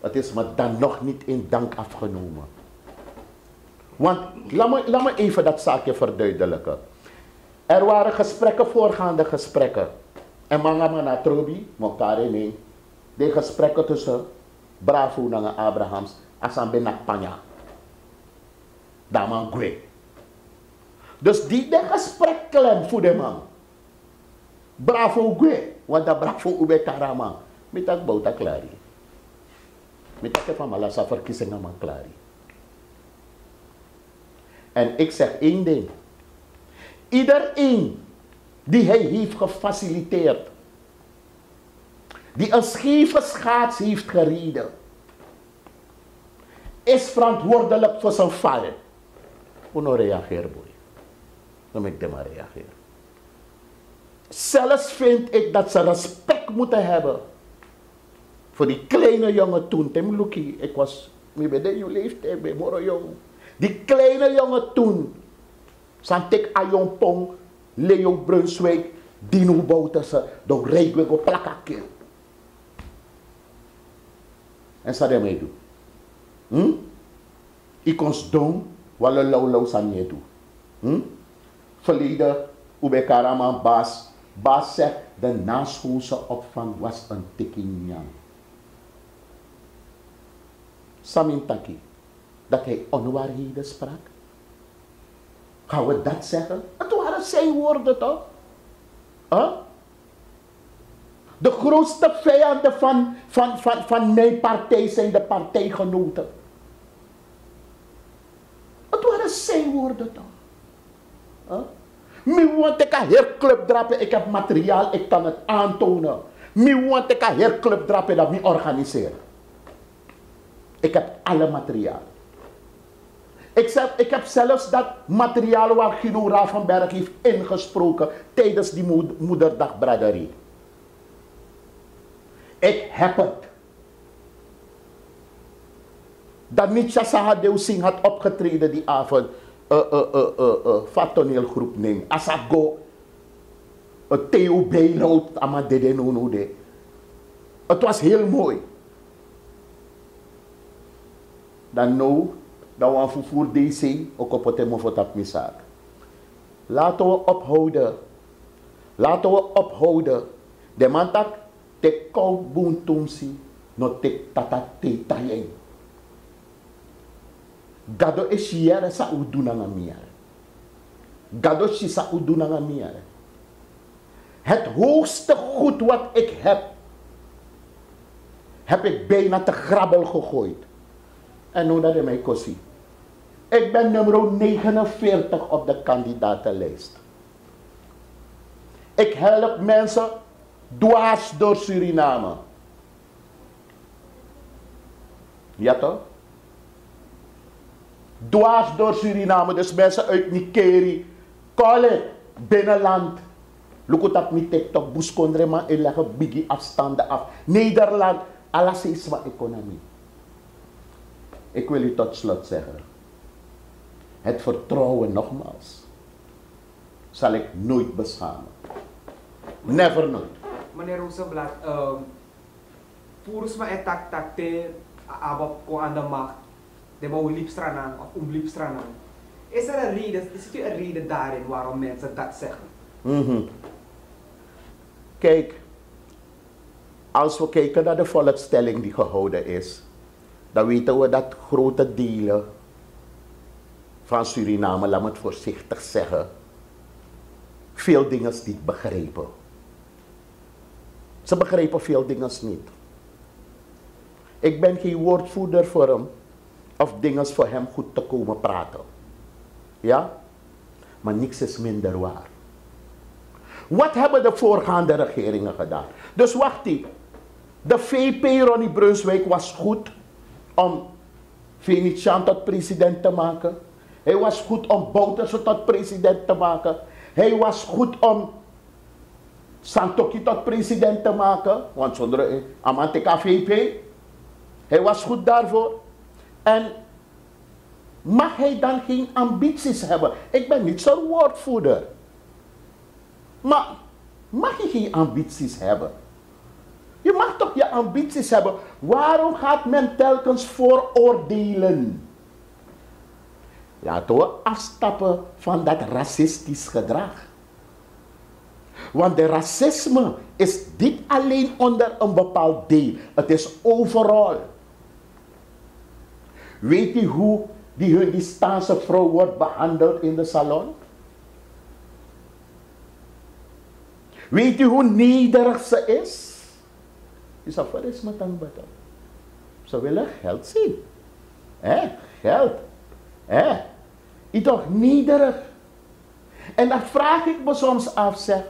S7: Het is me dan nog niet in dank afgenomen. Want laat me even dat zaakje verduidelijken. Er waren gesprekken, voorgaande gesprekken. En Mangama Trobi, Mokare, de gesprekken tussen Bravo en Abrahams, Asan Benak Panya. Daman Gwe. Dus die de gesprekken voor de man. Bravo Gwe, want dat Bravo Ube Karama. Met dat bouwt klari. Met dat van Malasa verkiezingen man klari. En ik zeg één ding. Iedereen die hij heeft gefaciliteerd, die een scheve schaats heeft gereden, is verantwoordelijk voor zijn val. Hoe reageren, boy? Dan moet ik maar reageren. Zelfs vind ik dat ze respect moeten hebben voor die kleine jongen toen. Tim Luki, ik was bij de leeftijd, bij Moro Jong. Die kleine jongen toen. Santek Ayompong, Leo Brunswijk, Dino Bouterse, door Rijkweg op plakakil. En ze daarmee doen. Ik kon doen wat een lauw aan je doen. Verleden, Ube Karaman Baas zegt, de naschoolse opvang was een tikkinyang. Samintaki, dat hij onwaarheden sprak. Gaan we dat zeggen? Het waren zijn woorden toch? De grootste vijanden van mijn partij zijn de partijgenoten. Het waren zijn woorden toch? Mi want ik een herclub drapen, ik heb materiaal, ik kan het aantonen. Mi want ik een herclub drapen dat mi organiseer. Ik heb alle materiaal. Ik heb zelfs dat materiaal waar Guido Ravenberg heeft ingesproken tijdens die moederdagbraderie. Ik heb het. Dat Nietzsche Sahadeu Singh had opgetreden die avond. Van toneelgroep neem. Asago. Theo Beilout. Amadede Nonode. Het was heel mooi. Dan nou. Dat we voor DC ook op het moment van dat miszaak. Laten we ophouden. Laten we ophouden. De man tak te koud boon tumsi, no te tata te tayeng. Gado e shiere sa uduna nga miere. Gado shi sa uduna nga miere. Het hoogste goed wat ik heb ik bijna te grabbel gegooid. En nu dat hij mij kost. Ik ben nummer 49 op de kandidatenlijst. Ik help mensen dwars door Suriname. Ja toch? Dwars door Suriname. Dus mensen uit Nigeria, Kole, binnenland. Look at me TikTok, buskondrema en leggen biggie afstanden af. Nederland, alles is wat economie. Ik wil u tot slot zeggen. Het vertrouwen nogmaals zal ik nooit beschamen. Never nooit.
S6: Meneer Rozenblad, volgens mij tak te abab ko aan de macht, de wou liefstranan of liefstranan. Is er een reden, is er een reden daarin waarom mensen dat zeggen?
S7: Kijk, als we kijken naar de volkstelling die gehouden is, dan weten we dat grote delen van Suriname, laat me het voorzichtig zeggen, veel dingen niet begrepen. Ze begrepen veel dingen niet. Ik ben geen woordvoerder voor hem of dingen voor hem goed te komen praten. Ja? Maar niks is minder waar. Wat hebben de voorgaande regeringen gedaan? Dus wacht even. De VP Ronnie Brunswijk was goed om Venetiaan tot president te maken. Hij was goed om Bouterse tot president te maken. Hij was goed om Santoki tot president te maken. Want zonder Amantika VP. Hij was goed daarvoor. En mag hij dan geen ambities hebben? Ik ben niet zo'n woordvoerder. Maar mag je geen ambities hebben? Je mag toch je ambities hebben. Waarom gaat men telkens vooroordelen? Laten we afstappen van dat racistisch gedrag. Want de racisme is niet alleen onder een bepaald deel. Het is overal. Weet je hoe die Hindustaanse vrouw wordt behandeld in de salon? Weet u hoe nederig ze is? Je zou voor eens met een betaal. Ze willen geld zien. Geld. Je toch nederig. En dan vraag ik me soms af, zeg.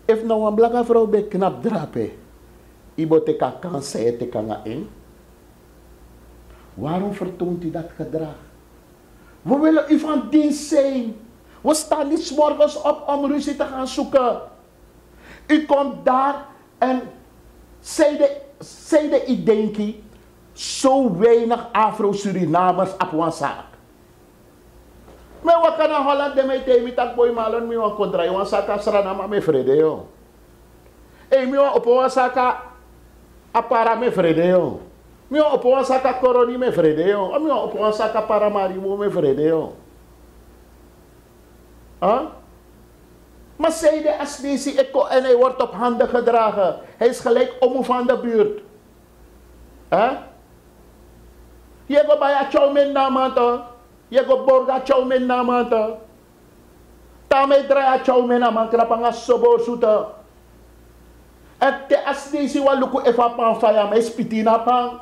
S7: If nou een blanke vrouw bij knap drapen. Ibo te kan zeggen te kan in. Waarom vertoont u dat gedrag? We willen u van dienst zijn. We staan niet 's morgens op om ruzie te gaan zoeken. U komt daar en zei de idenki zo weinig Afro-Surinamers op een zaak. Maar wat kan een Holland de mij tegen dat boy malen mi wan kontra wan saka srana ma me vrede yo. Mi wan op wan saka apara me vrede yo. Mi wan op wan saka koroni me vrede yo. Mi wan op wan saka paramaribo me vrede yo. Maar zei de Asnesi en hij wordt op handen gedragen. Hij is gelijk om van de buurt. Je go bij jou men namanta. Je go borga jou men namanta. Tame draai jou men namanta. Krapanga sobo suta. En de Asnesi wa luku efa pan faya me spitina pan.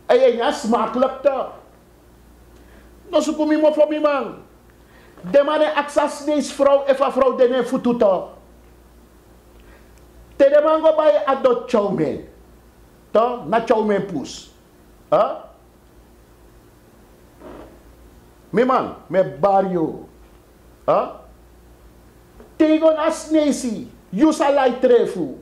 S7: En je ja smakelijk te. No su kumi mo voor mi man. De man access deze vrouw en vrouw de ne fututo. Te de man go bij adot chowmen. To na chowmen pus. Mi man, me barrio. Tegon asnesi, yusa lai trefu.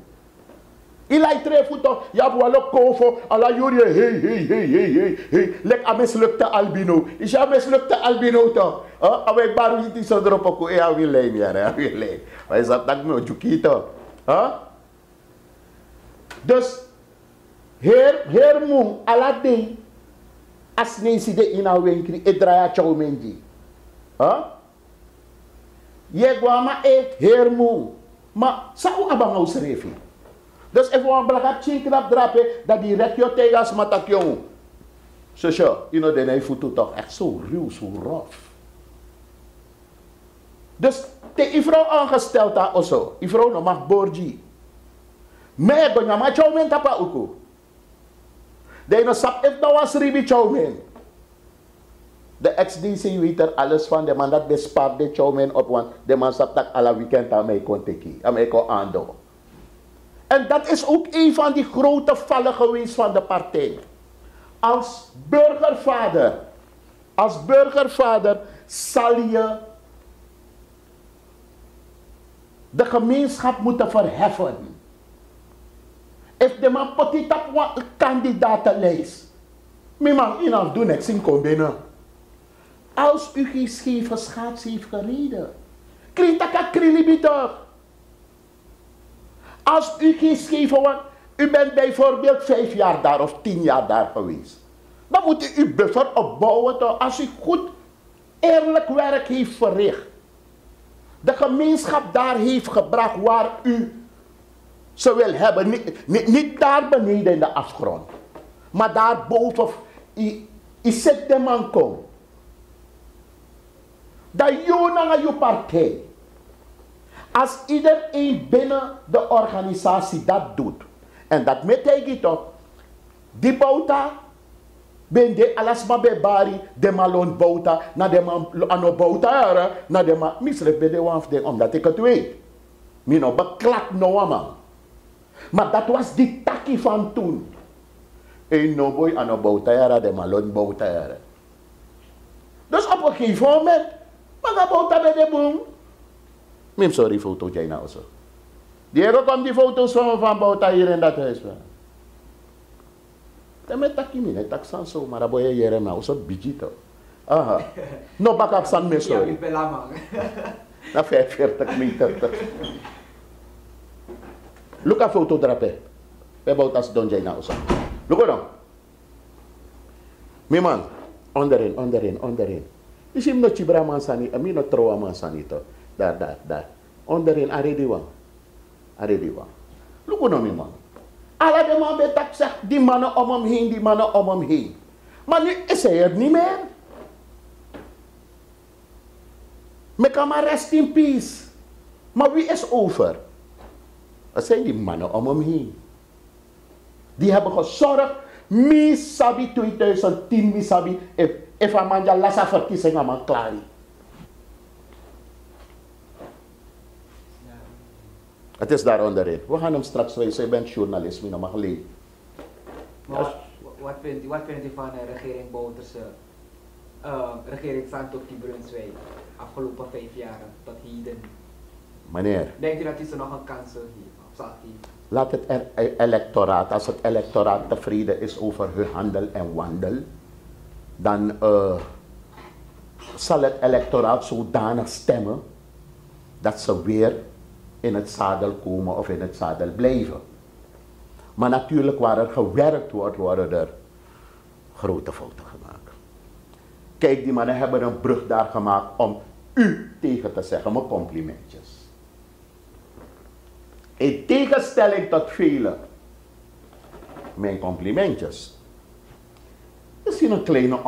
S7: Ilai trefu to, ya walo kofo, ala yuri hey. Lek a mislukte albino. Is ja mislukte albino to. Awek baru iti so dropo ko e awilay niya, awilay. Wij zat tak mo jukito. Dus heer mung ala de asnesi de ina wenkri e draya chowmenji. Je guama heer moe. Maar zou abang aus refi. Dus if we blakat chin knap drapen, dat direct je tegas matak jong. Zo, you know, dan heeft het toch echt zo ruw, zo rof. Dus die vrouw aangesteld daar also. Die vrouw nog mag borgi. Maar ik ben maar chow men tapa uku. De no sap if nou was ribi chow men. De XDC weet er alles van. De man dat bespaart de chow men op, want de man sap tak alle weekend aan mij kon teki. Aan mij kon aandoen. En dat is ook een van die grote vallen geweest van de partij. Als burgervader zal je de gemeenschap moeten verheffen. If de man potit op een kandidatenlijst, mijn man inaf doen niks in binnen. Als u geen scheve schaats heeft gereden, klinkt dat een krilibitor. Als u geen scheve, want u bent bijvoorbeeld 5 jaar daar of 10 jaar daar geweest. Dan moet u uw buffer opbouwen toch, als u goed eerlijk werk heeft verricht. De gemeenschap daar heeft gebracht waar u ze wil hebben. Niet daar beneden in de afgrond. Maar daar boven. U zet de man kom. Dat je naar je partij. Als iedereen binnen de organisatie dat doet. En dat betekent toch. Die bouta. Ben de alles maar bij bari. De malon bouta. Na de man ano bouta. Na de man. Misref bij de wanfding. Omdat ik het weet. Mino beklak no man. Maar dat was die takkie van toen. Een no boy ano bouta. De malon bouta. Dus op een gegeven moment. Maar ga bouta bij de boom. Mim sorry foto jij nou zo. Die hebben komt die foto's van bouta hier in dat huis. Dan met takkie mine, tak san zo, maar dan boy je hier nou zo bijito. Aha. No bakap san me sorry.
S6: Ja, ik ben lamang.
S7: Na 45 meter. Look at foto drape. We bouta don jij nou zo. Look dan. Mi man, onderin. Is hem no chibra man sani, ami no troa man sani to. Daar. Onderin, aredi wang. Look nou, mi man. Alle de man betak zegt, die mannen om hem heen. Maar nu is hij er niet meer. Me kan maar rest in peace. Maar wie is over? Dat zijn die mannen om hem heen. Die hebben gezorgd. Mi sabi 2010, mi sabi. If a man ja lasa verkiezing aan man klaar. Het is daar onderin. We gaan hem straks wijzen. Je bent journalist, maar mag lezen.
S6: Wat vindt u van de regering Bouterse, regering Santoki Brunswijk, afgelopen 5 jaar tot heden?
S7: Meneer.
S6: Denkt u dat u ze nog een kans heeft?
S7: Laat het electoraat, als het electoraat tevreden is over hun handel en wandel, dan zal het electoraat zodanig stemmen dat ze weer in het zadel komen of in het zadel blijven. Maar natuurlijk waar er gewerkt wordt, worden er grote fouten gemaakt. Kijk, die mannen hebben een brug daar gemaakt om u tegen te zeggen, mijn complimentjes. In tegenstelling tot velen, mijn complimentjes. Misschien een kleine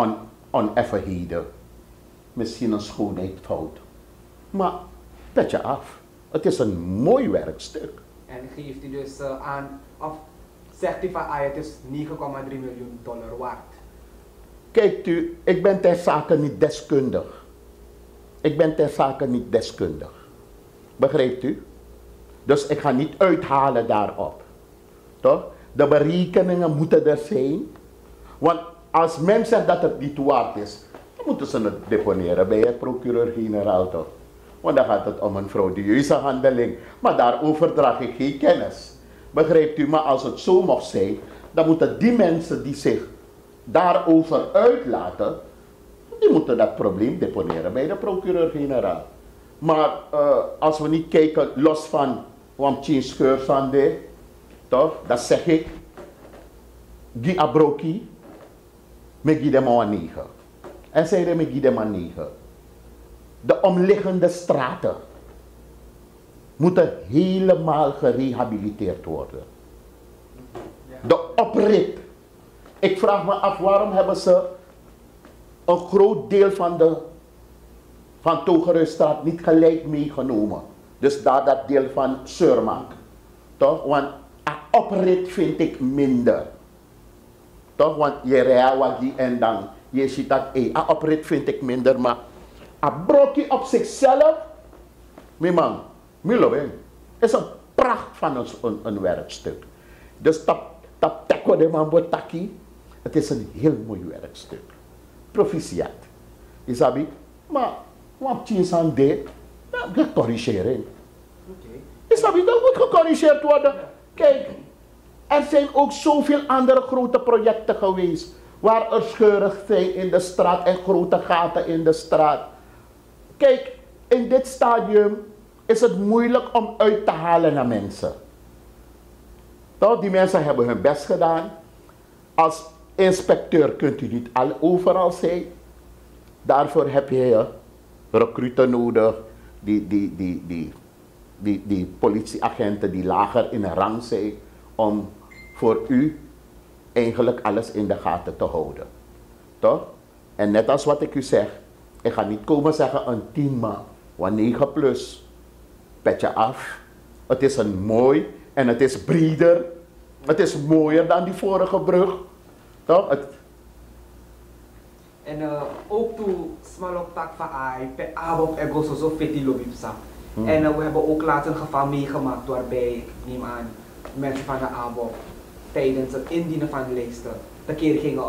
S7: oneffenheden, misschien een schoonheidsfout, maar petje af. Het is een mooi werkstuk.
S6: En geeft u dus aan, of zegt u van het is $9,3 miljoen waard?
S7: Kijkt u, ik ben ter zake niet deskundig. Begrijpt u? Dus ik ga niet uithalen daarop. Toch? De berekeningen moeten er zijn. Want als men zegt dat het niet waard is, dan moeten ze het deponeren bij het procureur-generaal toch? Want dan gaat het om een frauduleuze handeling. Maar daarover draag ik geen kennis. Begrijpt u? Maar als het zo mocht zijn, dan moeten die mensen die zich daarover uitlaten, die moeten dat probleem deponeren bij de procureur-generaal. Maar als we niet kijken, los van Wamchin Scheursande, toch? Dat zeg ik. Gi abroki, me gi dem aan 9. En zij me gi dem aan 9. De omliggende straten, moeten helemaal gerehabiliteerd worden. De oprit. Ik vraag me af waarom hebben ze een groot deel van Togerusstraat niet gelijk meegenomen. Dus daar dat deel van Surmak. Toch? Want een oprit vind ik minder. Toch? Want je rijdt en dan je ziet dat een oprit vind ik minder. Maar een brokje op zichzelf, mijn man, is een pracht van een werkstuk. Dus dat teko de man botaki, het is een heel mooi werkstuk. Proficiat. Isabi, maar wat je aan deed, dat corrigeren. Isabi, dat moet gecorrigeerd worden. Kijk, er zijn ook zoveel andere grote projecten geweest waar er scheuren zijn in de straat en grote gaten in de straat. Kijk, in dit stadium is het moeilijk om uit te halen naar mensen. Toch? Die mensen hebben hun best gedaan. Als inspecteur kunt u niet overal zijn. Daarvoor heb je recruten nodig, die politieagenten die lager in rang zijn, om voor u eigenlijk alles in de gaten te houden. Toch? En net als wat ik u zeg, ik ga niet komen zeggen een 10 maar, want 9 plus, petje af. Het is een mooi en het is breder. Het is mooier dan die vorige brug. Toch?
S6: En ook toen smalok tak van ai, per abop ego zo feti lobipsa. En we hebben ook laatst een geval meegemaakt waarbij, ik neem aan, mensen van de ABOP tijdens het indienen van de lijsten tekeer gingen,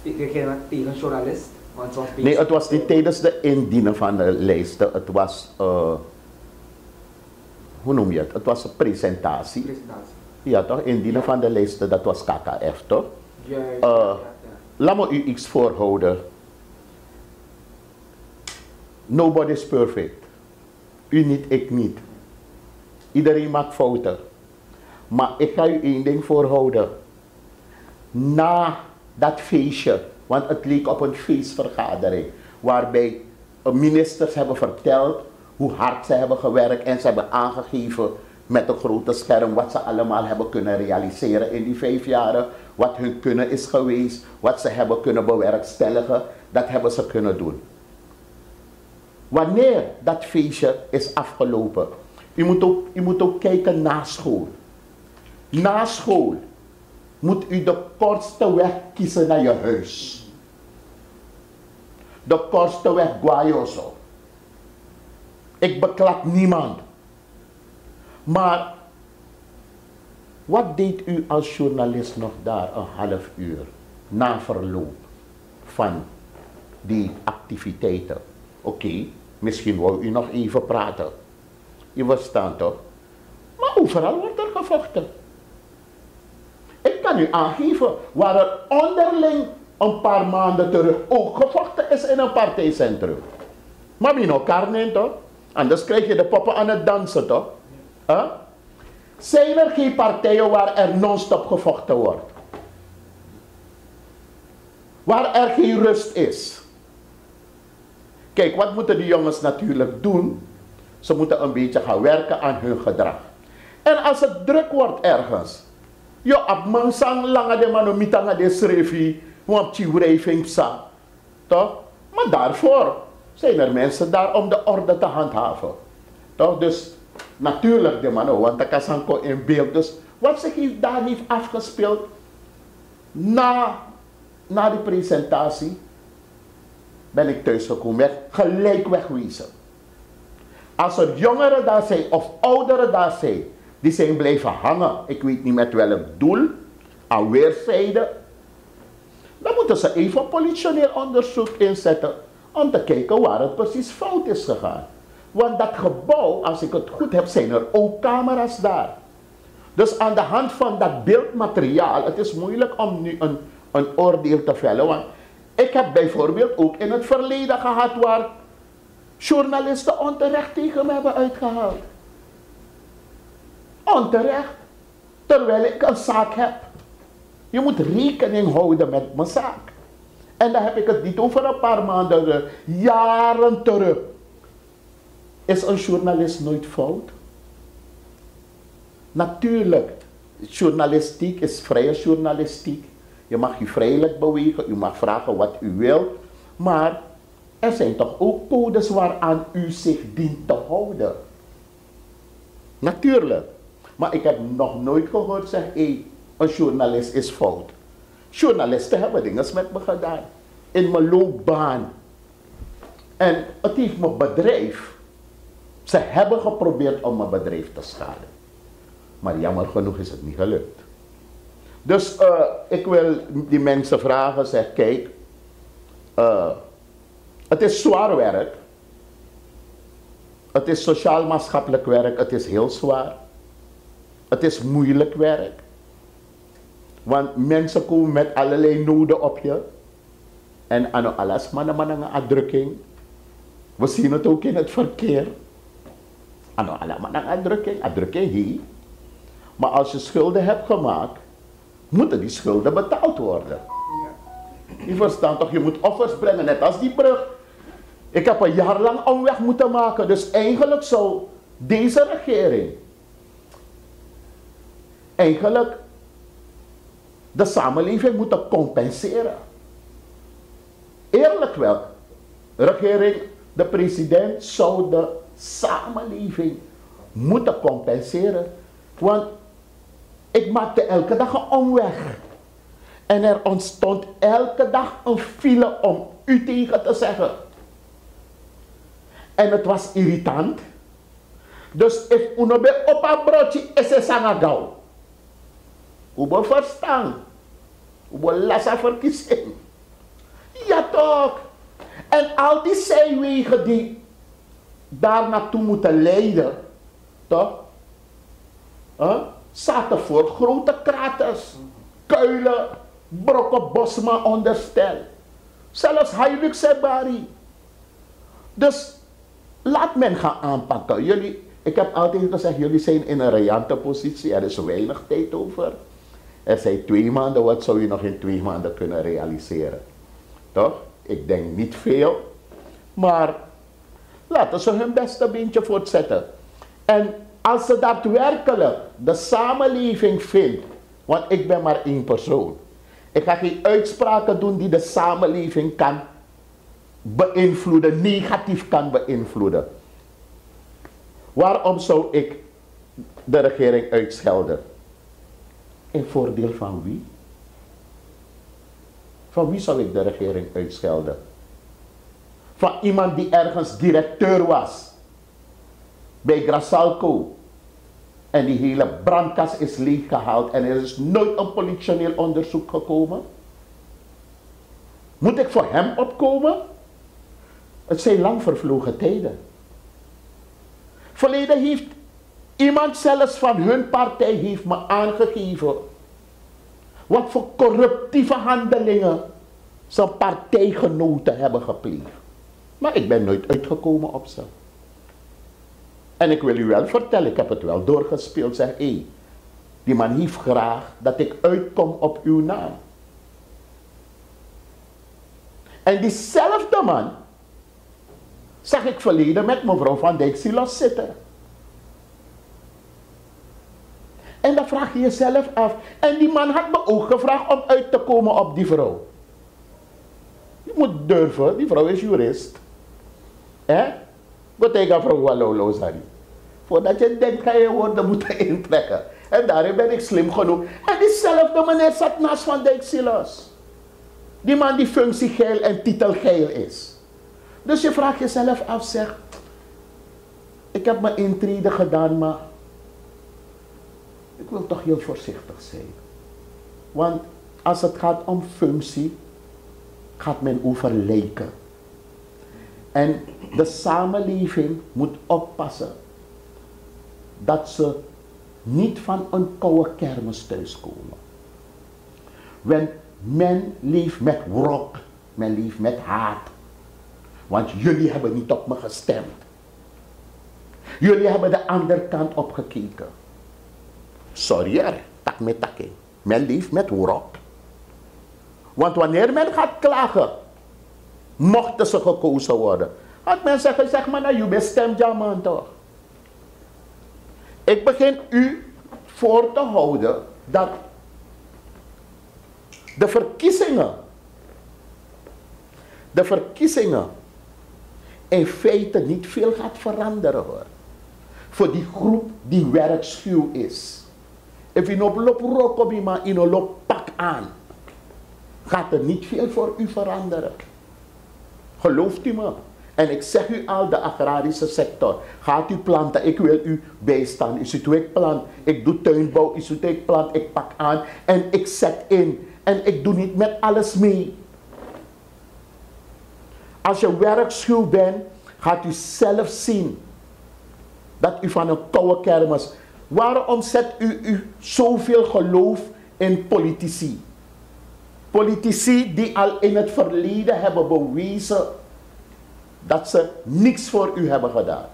S6: tegen een journalist. Want
S7: nee, het was niet tijdens de indienen van de lijsten, het was, hoe noem je het? Het was een presentatie. Ja toch, indienen van de lijsten, dat was KKF toch? Laat me u iets voorhouden. Nobody is perfect. U niet, ik niet. Iedereen maakt fouten. Maar ik ga u één ding voorhouden. Na dat feestje, want het leek op een feestvergadering, waarbij ministers hebben verteld hoe hard ze hebben gewerkt en ze hebben aangegeven met een grote scherm wat ze allemaal hebben kunnen realiseren in die 5 jaren, wat hun kunnen is geweest, wat ze hebben kunnen bewerkstelligen, dat hebben ze kunnen doen. Wanneer dat feestje is afgelopen, u moet ook kijken na school. Na school moet u de kortste weg kiezen naar je huis. De kortste weg Guayoso. Ik beklad niemand. Maar wat deed u als journalist nog daar een half uur na verloop van die activiteiten? Oké, misschien wou u nog even praten. Je verstaan toch? Maar overal wordt er gevochten. Ik kan u aangeven waar er onderling een paar maanden terug ook gevochten is in een partijcentrum. Maar wie nog karnen toch? Anders krijg je de poppen aan het dansen toch? Huh? Zijn er geen partijen waar er non-stop gevochten wordt? Waar er geen rust is? Kijk, wat moeten die jongens natuurlijk doen? Ze moeten een beetje gaan werken aan hun gedrag. En als het druk wordt ergens, je op mansang lange de manomita de schreefie, want je wrijving sa, toch? Maar daarvoor zijn er mensen daar om de orde te handhaven, toch? Dus natuurlijk de mano, want de kasanko in beeld. Dus wat zich daar heeft afgespeeld na die presentatie, ben ik thuisgekomen, gelijk wegwezen. Als er jongeren daar zijn of ouderen daar zijn, die zijn blijven hangen, ik weet niet met welk doel, aan weerszijden, dan moeten ze even politioneel onderzoek inzetten om te kijken waar het precies fout is gegaan. Want dat gebouw, als ik het goed heb, zijn er ook camera's daar. Dus aan de hand van dat beeldmateriaal, het is moeilijk om nu een oordeel te vellen. Want ik heb bijvoorbeeld ook in het verleden gehad waar journalisten onterecht tegen me hebben uitgehaald. Onterecht. Terwijl ik een zaak heb. Je moet rekening houden met mijn zaak. En dan heb ik het niet over een paar maanden, jaren terug. Is een journalist nooit fout? Natuurlijk, journalistiek is vrije journalistiek. Je mag je vrijelijk bewegen, u mag vragen wat u wilt. Maar er zijn toch ook codes waaraan u zich dient te houden. Natuurlijk. Maar ik heb nog nooit gehoord zeggen, een journalist is fout. Journalisten hebben dingen met me gedaan. In mijn loopbaan. En het heeft mijn bedrijf. Ze hebben geprobeerd om mijn bedrijf te schaden. Maar jammer genoeg is het niet gelukt. Dus ik wil die mensen vragen, zeg, kijk. Het is zwaar werk. Het is sociaal-maatschappelijk werk. Het is heel zwaar. Het is moeilijk werk. Want mensen komen met allerlei noden op je. En aan alles maar een uitdrukking. We zien het ook in het verkeer. Aan alles maar een uitdrukking hier. Maar als je schulden hebt gemaakt, moeten die schulden betaald worden. Je verstaat toch, je moet offers brengen, net als die brug. Ik heb een jaar lang omweg moeten maken. Dus eigenlijk zou deze regering eigenlijk de samenleving moeten compenseren. Eerlijk wel. De regering, de president zou de samenleving moeten compenseren. Want ik maakte elke dag een omweg. En er ontstond elke dag een file om u tegen te zeggen. En het was irritant. Dus if uno be op een broodje is het sangagau. Ubo verstaan. Ubo lasa verkiezing. Ja toch. En al die zijwegen die daar naartoe moeten leiden. Toch? Zaten voor grote kraters. Kuilen. Brokken bosma onderstel. Zelfs Hailuk-Sebari. Dus laat men gaan aanpakken. Jullie, ik heb altijd gezegd, jullie zijn in een riante positie. Er is weinig tijd over. Er zijn 2 maanden. Wat zou je nog in 2 maanden kunnen realiseren? Toch? Ik denk niet veel. Maar laten ze hun beste beentje voortzetten. En als ze daadwerkelijk de samenleving vindt. Want ik ben maar 1 persoon. Ik ga geen uitspraken doen die de samenleving kan beïnvloeden, negatief kan beïnvloeden. Waarom zou ik de regering uitschelden? In voordeel van wie? Van wie zou ik de regering uitschelden? Van iemand die ergens directeur was. Bij Grasalco. En die hele brandkast is leeggehaald en er is nooit een politioneel onderzoek gekomen. Moet ik voor hem opkomen? Het zijn lang vervlogen tijden. Verleden heeft iemand zelfs van hun partij heeft me aangegeven wat voor corruptieve handelingen zijn partijgenoten hebben gepleegd. Maar ik ben nooit uitgekomen op ze. En ik wil u wel vertellen, ik heb het wel doorgespeeld. Zeg, die man heeft graag dat ik uitkom op uw naam. En diezelfde man zag ik verleden met mevrouw Van Dijk Silos zitten. En dan vraag je jezelf af. En die man had me ook gevraagd om uit te komen op die vrouw. Je moet durven, die vrouw is jurist. Wat ik aan vrouw Walolo zei. Voordat je denkt, ga je woorden moeten intrekken. En daarin ben ik slim genoeg. En diezelfde meneer zat naast Van Dijk Silos. Die man die functiegeil en titelgeil is. Dus je vraagt jezelf af, zeg. Ik heb mijn intrede gedaan, maar ik wil toch heel voorzichtig zijn. Want als het gaat om functie, gaat men over lijken. En de samenleving moet oppassen dat ze niet van een koude kermis thuiskomen. Want men leeft met wrok, men leeft met haat. Want jullie hebben niet op me gestemd. Jullie hebben de andere kant opgekeken. Sorry er, tak met takke. Men leeft met wrok. Want wanneer men gaat klagen, mochten ze gekozen worden, Had men zeggen, zeg maar nou, je bent stemjaman toch? Ik begin u voor te houden dat de verkiezingen in feite niet veel gaat veranderen hoor. Voor die groep die werkschuw is. Als je nog loopt roken, maar je loopt pak aan. Gaat er niet veel voor u veranderen. Gelooft u me? En ik zeg u al, de agrarische sector. Gaat u planten, ik wil u bijstaan. U ziet hoe ik plant, ik doe tuinbouw. U ziet hoe ik plant, ik pak aan. En ik zet in. En ik doe niet met alles mee. Als je werkschuw bent, gaat u zelf zien dat u van een koude kermis... Waarom zet u zoveel geloof in politici? Politici die al in het verleden hebben bewezen dat ze niks voor u hebben gedaan.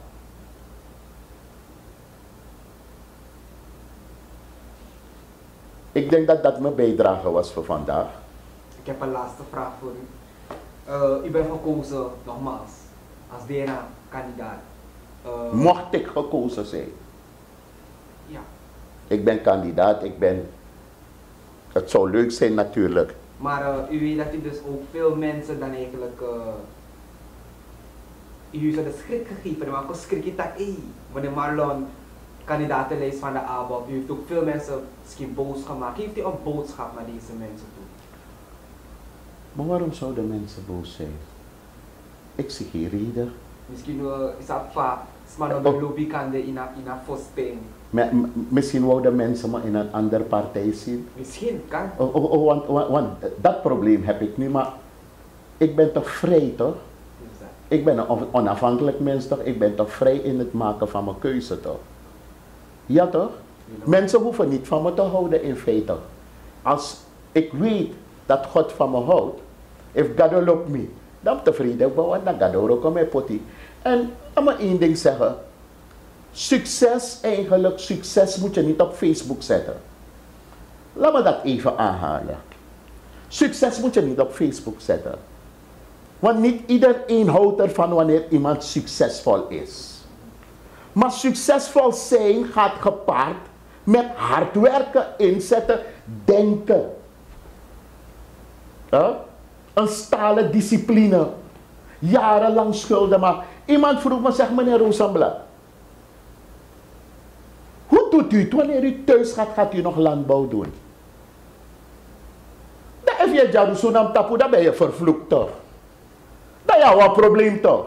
S7: Ik denk dat dat mijn bijdrage was voor vandaag.
S6: Ik heb een laatste vraag voor u. U bent gekozen, nogmaals, als DNA-kandidaat.
S7: Mocht ik gekozen zijn?
S6: Ja.
S7: Ik ben kandidaat, het zou leuk zijn natuurlijk.
S6: Maar u weet dat u dus ook veel mensen dan eigenlijk... u zou de schrik gegeven, maar schrik je dat, wanneer Marlon kandidatenlijst van de ABOP, u heeft ook veel mensen misschien boos gemaakt. Heeft u een boodschap naar deze mensen toe?
S7: Maar waarom zouden mensen boos zijn? Ik zie geen reden.
S6: Misschien is dat vaak, maar de lobby kan in een voorspelling.
S7: Misschien wouden mensen me in een andere partij zien.
S6: Misschien kan.
S7: Want dat probleem heb ik nu, maar ik ben toch vrij toch? Ik ben een onafhankelijk mens toch? Ik ben toch vrij in het maken van mijn keuze toch? Ja toch? Mensen hoeven niet van me te houden in feite. Als ik weet dat God van me houdt, if God will love me, dan tevreden ben ik, dan God ook mijn potty. En laat me één ding zeggen. Succes moet je niet op Facebook zetten. Laat me dat even aanhalen. Succes moet je niet op Facebook zetten. Want niet iedereen houdt ervan wanneer iemand succesvol is. Maar succesvol zijn gaat gepaard met hard werken, inzetten, denken. Een stalen discipline. Jarenlang schulden, maar iemand vroeg me, zeg meneer Rozenblad. Hoe doet u het wanneer u thuis gaat, gaat u nog landbouw doen? Dan heb je Jarusunam tapu, dan ben je vervloekt toch? Dan heb je een probleem toch?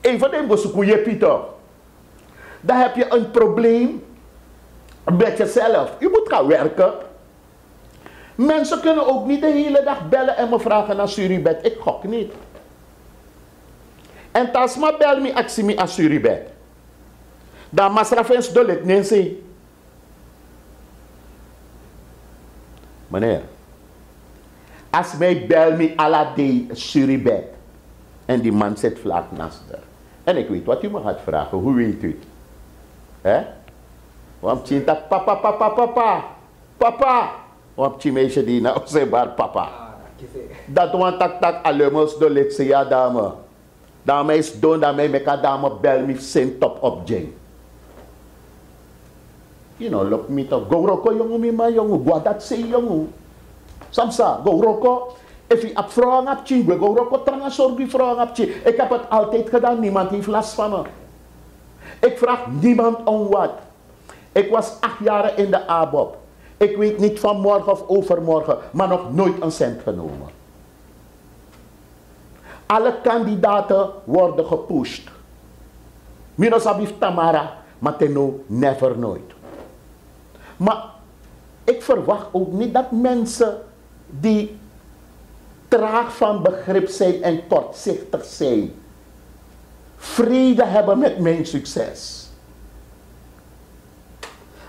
S7: Even de goede toch? Dan heb je een probleem met jezelf. Je moet gaan werken. Mensen kunnen ook niet de hele dag bellen en me vragen naar Suribet. Ik gok niet. En tasma bel me actie me aan Suribet. Dan masrafens dolet nensi. Meneer, als mij bel me alla day Suribet en die man zit vlak naast haar. En ik weet wat u me gaat vragen. Hoe weet u het? Hè? Want je dat papa. Want je meisje die nou zei maar papa. Dat want tak allemels do letze ja dame. Dame is doen, dame meka dame bel me sent top op jeng. You know, look me to go roko jongu mi ma jongu, gwa dat say jongu. Samsa, go roko. If je op vrouwen hebt, we go roko tranga sorgi vrouwen hebt. Ik heb het altijd gedaan, niemand heeft last van me. Ik vraag niemand om wat. Ik was 8 jaar in de ABOP. Ik weet niet van morgen of overmorgen, maar nog nooit een cent genomen. Alle kandidaten worden gepusht. Minos abif Tamara, maar tenno never nooit. Maar ik verwacht ook niet dat mensen die traag van begrip zijn en kortzichtig zijn, vrede hebben met mijn succes.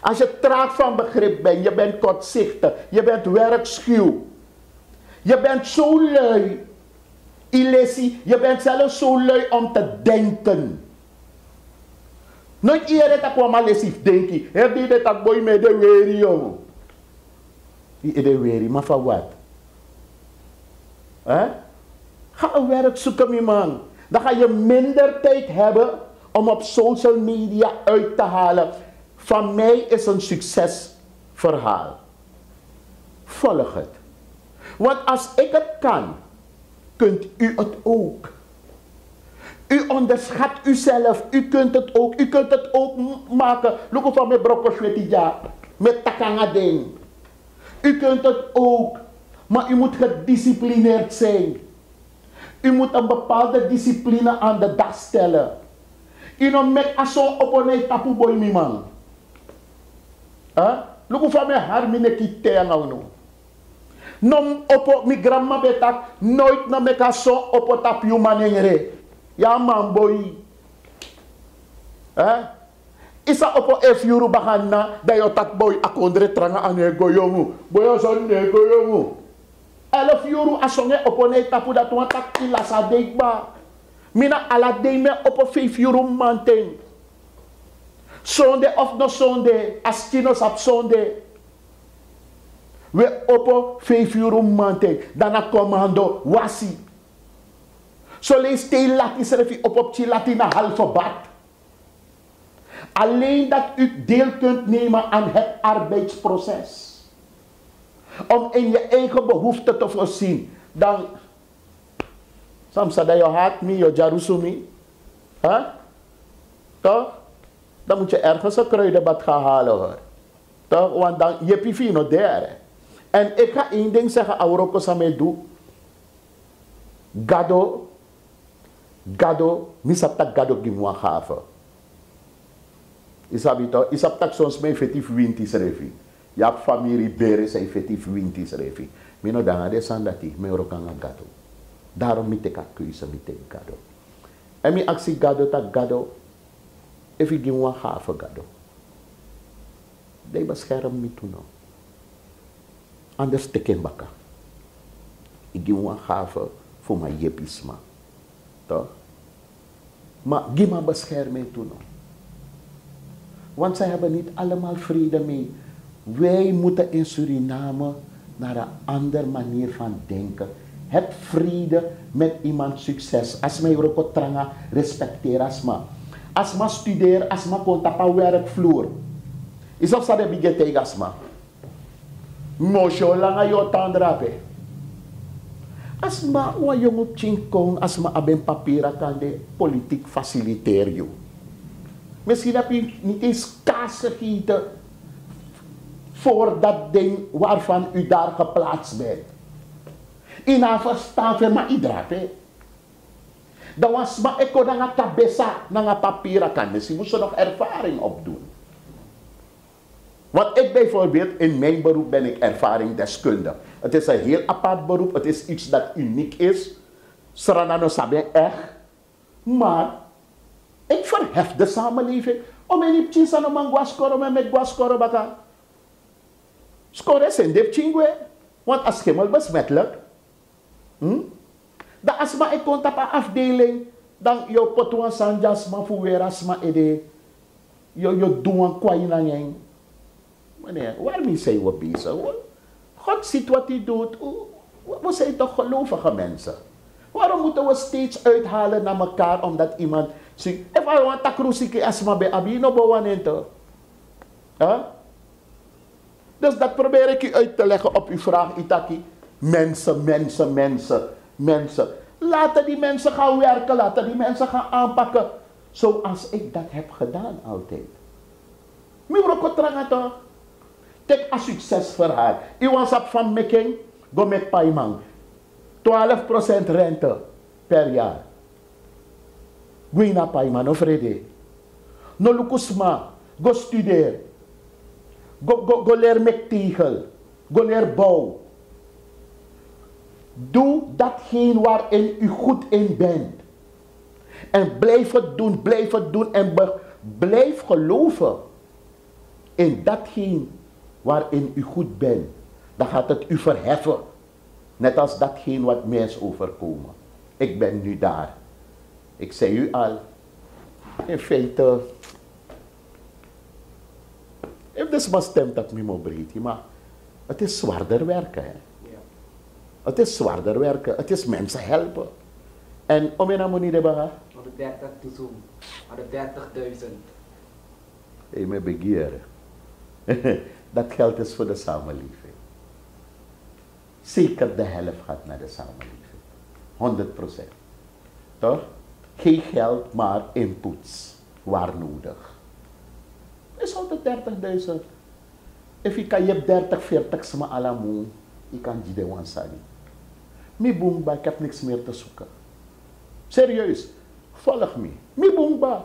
S7: Als je traag van begrip bent, je bent kortzichtig, je bent werkschuw, je bent zo lui, Ilesi, je bent zelfs zo lui om te denken. Nooit eerder dat kwam lesief denken. Heb je dat boy met de werie, jongen? De werie, maar van wat? Ga een werk zoeken, mijn man. Dan ga je minder tijd hebben om op social media uit te halen. Van mij is een succesverhaal. Volg het. Want als ik het kan, kunt u het ook. U onderschat uzelf. U kunt het ook. U kunt het ook maken. Look van mijn brokoswetija. Met takanga ding. U kunt het ook. Maar u moet gedisciplineerd zijn. U moet een bepaalde discipline aan de dag stellen. U no met aso opone tapu boy mi man. Look van mijn haar mine kite nou. Nom opo mi grandma betak nooit na me aso opo tapu manengre. Ja man boy. Isa opo F euro bagana dayo tak boy akondre tranga ane goyongu. Boyo son ne goyongu. 11 euro asonge opone tapu dat wan tak ilasa deikba. Mina ala deime opo 5 euro manten. Sonde of no sonde, askinos op sonde. We opo 5 euro manten. Dana commando wasi. Zo lees te lati schrijf op chilati na halve bad. Alleen dat u deel kunt nemen aan het arbeidsproces. Om in je eigen behoeften te voorzien. Dan. Samsa dat je haat me, je jarusumi. Toch? Dan moet je ergens een kruidenbad gaan halen hoor. Toch? Want dan je pivino daar. En ik ga één ding zeggen, Auroko Samedu. Gado, misaptak gado gimwa gave. Isabito, isaptak soms mij effectief wintis revi. Ja, familie bere zijn effectief wintis revi. Mino danga de sandati, me orokanga gado. Daarom moet ik een keuze met gado. En mi actie gado tak gado. If ik gimwa gave gado. Die bescherm me toen. Anders teken baka. Ik gimwa gave voor mijn jepisma. Toch? Maar gima bescherming toen. Want zij hebben niet allemaal vrede mee. Wij moeten in Suriname naar een andere manier van denken. Heb vrede met iemand succes. Als mij ook tranga, respecteer asma. Asma studeer, asma komt op een werkvloer. Is of dat de tegen asma? Mosho langa yo tandrape. Asma wa jongu chinkong, asma aben papiera kan de politiek faciliteer je. Misschien heb je niet eens kaas gegeten voor dat ding waarvan u daar geplaatst bent. In haar verstaan van maar iedereen. Dan was maar ik kon naar tabessa, naar papieren kan. Dus je moest er nog ervaring op doen. Want ik bijvoorbeeld, in mijn beroep ben ik ervaringsdeskundige. Het is een heel apart beroep, het is iets dat uniek is. Sranano sabe echt. Maar ik verhef de samenleving. Om in die pchisa no man guascoro met guascoro baka. Score zijn dip chingwe. Want als schimmel besmettelijk. Dan als maar ik komt op een afdeling. Dan je potuan sanjasma voor asma ede. Je doen kwaai na yang. Meneer, waarmee zijn we bezig? God ziet wat hij doet. We zijn toch gelovige mensen. Waarom moeten we steeds uithalen naar elkaar omdat iemand zegt, if I want to crucifix asma bij abi, no bawan into. Dus dat probeer ik u uit te leggen op uw vraag, Itaki. Mensen. Laten die mensen gaan werken, laten die mensen gaan aanpakken. Zoals ik dat heb gedaan altijd. Mevrouw toch? Tek een succesverhaal. U was op van making, go met paiman. 12% rente per jaar. Guina paiman, of rede. No lukusma, go studeer. Go leer met tegel. Go leer bouw. Doe datgene waarin u goed in bent. En blijf het doen en blijf geloven in datgene waarin u goed bent. Dan gaat het u verheffen. Net als datgene wat mij is overkomen. Ik ben nu daar. Ik zei u al. In feite. If this was stemt dat me breed, maar het is zwaarder werken. Hè? Het is zwaarder werken. Het is mensen helpen. En om je nou money de baga?
S6: 130 toezoom. 130.000.
S7: Hé, me begeren. Dat geld is voor de samenleving. Zeker de helft gaat naar de samenleving. 100%. Toch? Geen geld, maar inputs. Waar nodig. Is 130.000. If je kan je 30, 40 sma alamu, je kan die de wansani. Mi boomba, ik heb niks meer te zoeken. Serieus, volg me. Mi boomba.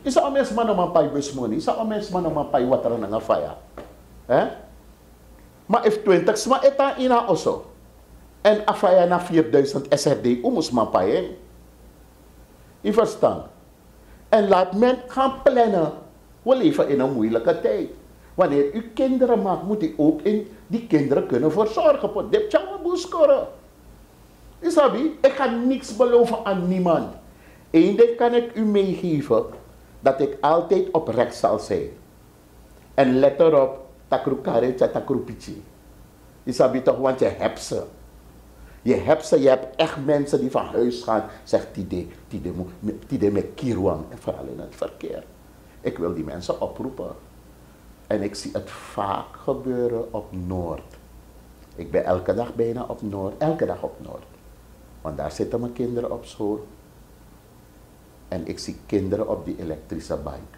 S7: Isa o mes man naman pay busmoni, isa o mes man naman pay water na nga faya. Maar if 20 sma eta ina oso. En afaya na 4.000 SRD, umus man payen. Je verstaan? En laat men gaan plannen. We leven in een moeilijke tijd. Wanneer u kinderen maakt, moet u ook in die kinderen kunnen verzorgen. Voor dit tjouwen boeskoren. Isabi, ik ga niks beloven aan niemand. Eén ding kan ik u meegeven. Dat ik altijd oprecht zal zijn. En let erop, takrukare takrupichi. Isabi toch, want je hebt ze. Je hebt ze, je hebt echt mensen die van huis gaan. Zegt tide met kirwang. En vooral in het verkeer. Ik wil die mensen oproepen. En ik zie het vaak gebeuren op Noord. Ik ben elke dag bijna op Noord. Elke dag op Noord. Want daar zitten mijn kinderen op school. En ik zie kinderen op die elektrische bike.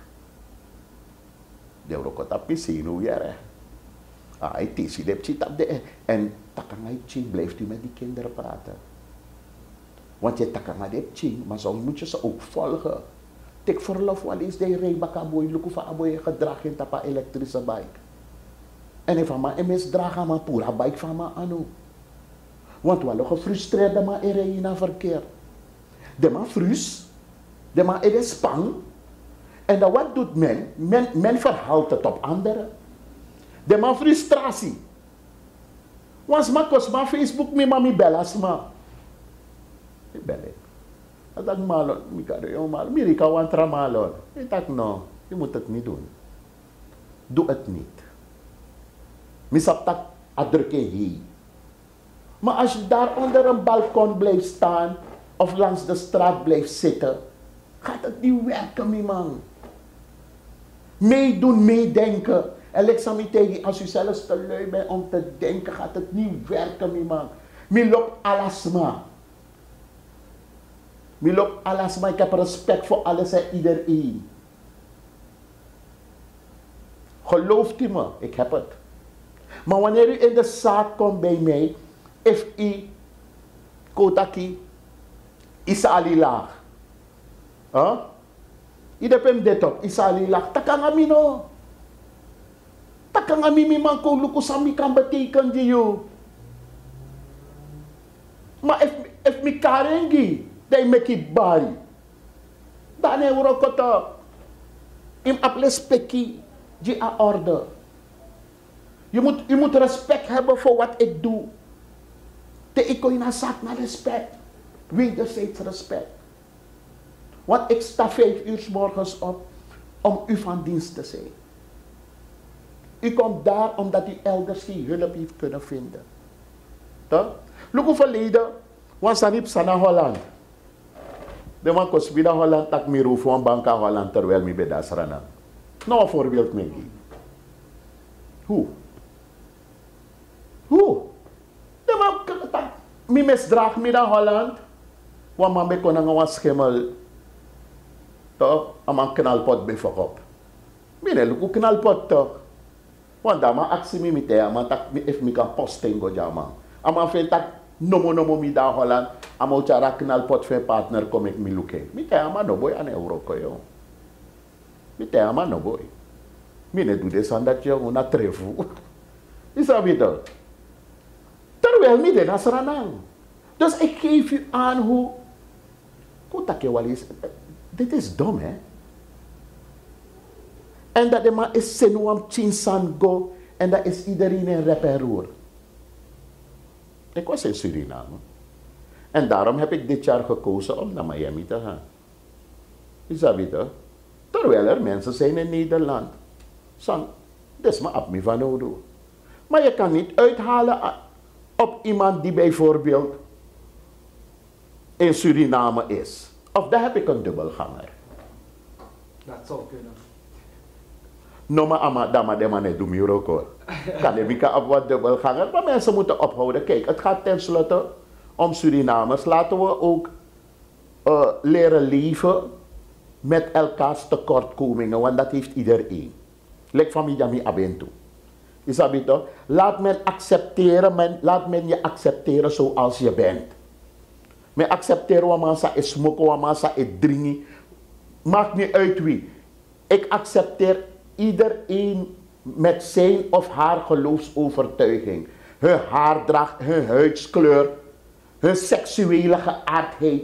S7: De rokot op piscine, ja. Hij tisi de chit op de. En takangay ching blijft u met die kinderen praten. Want je takangay de ching, maar zo moet je ze ook volgen. Tik verlof wel eens de rijbaka boy, luku van aboy gedrag in tapa elektrische bike. En if ama MS draga ma pura bike van ma anu. Want wel gefrustreerde ma ere in een verkeer. De ma frus, de ma ere spang. En dan wat doet men? Men verhaalt het op anderen. De ma frustratie. Want ma kos ma Facebook me ma mi belas ma. Ik bel ik. Dat malon, Mirika wantra malon. Ik dacht, no, je moet het niet doen. Doe het niet. Misap tak adrukke hier. Maar als je daar onder een balkon blijft staan of langs de straat blijft zitten, gaat het niet werken, mijn man. Meedoen, meedenken. En Lexami tegen, als u zelfs te lui bent om te denken, gaat het niet werken, mijn man. Mi lop alasma. Mi lop alasma, ik heb respect voor alles en iedereen. Gelooft u me, ik heb het. Maar wanneer u in de zaak komt bij mij, if u kotaki isali laag. Ida pem detop isali laag. Takangami no. Takangami mi man ko luku sami kan betekenen die yo. Maar if mi karengi, dai make it bari. Dan e wuro kota. Im aple speki die a orde. Je moet respect hebben voor wat ik doe. Ik kon je naar zaak naar respect. Wederzijds respect. Want ik sta 5 uur 's morgens op om u van dienst te zijn. U komt daar omdat u elders geen hulp heeft kunnen vinden. Toch? Look verleden, was aan niet naar Holland. De man kost bij Holland tak miru voor een bank aan Holland terwijl mi bedas ranan. Nou een voorbeeld mee. Hoe? De man mi misdraag mi naar Holland. Want man be kon een schimmel. Toch? Een knalpot bij op. Mine luku knalpot toch? Want dan man actie mi te, man tak if mi kan posting go jama. Ama vindt dat nomo mi daar Holland. Ama uchara knalpot voor partner kom ik mi luke. Mi te ama no boy aan euro koyo. Mi te ama no boy. Mine doe des aan dat je una trefu. Is dat weer terwijl mi de nasranang. Dus ik geef u aan hoe dit is dom, hè? En dat de man is senuam chinsan go en dat is iedereen in rep en roer. Ik was in Suriname. En daarom heb ik dit jaar gekozen om naar Miami te gaan. Is dat weer? Terwijl er mensen zijn in Nederland. Sang, dat is maar op me van Odo. Maar je kan niet uithalen op iemand die bijvoorbeeld in Suriname is. Of daar heb ik een dubbelganger.
S6: Dat zou kunnen.
S7: No, maar dama de man doe mij ook hoor. Kan ik op wat dubbelganger, maar mensen moeten ophouden. Kijk, het gaat tenslotte om Surinamers. Laten we ook leren leven met elkaars tekortkomingen, want dat heeft iedereen. Lek van mij abentu. Is dat toch? Laat men je accepteren zoals je bent. Men accepteren wat massa is smoken, wat massa is drinken. Maakt niet uit wie. Ik accepteer iedereen met zijn of haar geloofsovertuiging. Hun haardracht, hun huidskleur, hun seksuele geaardheid.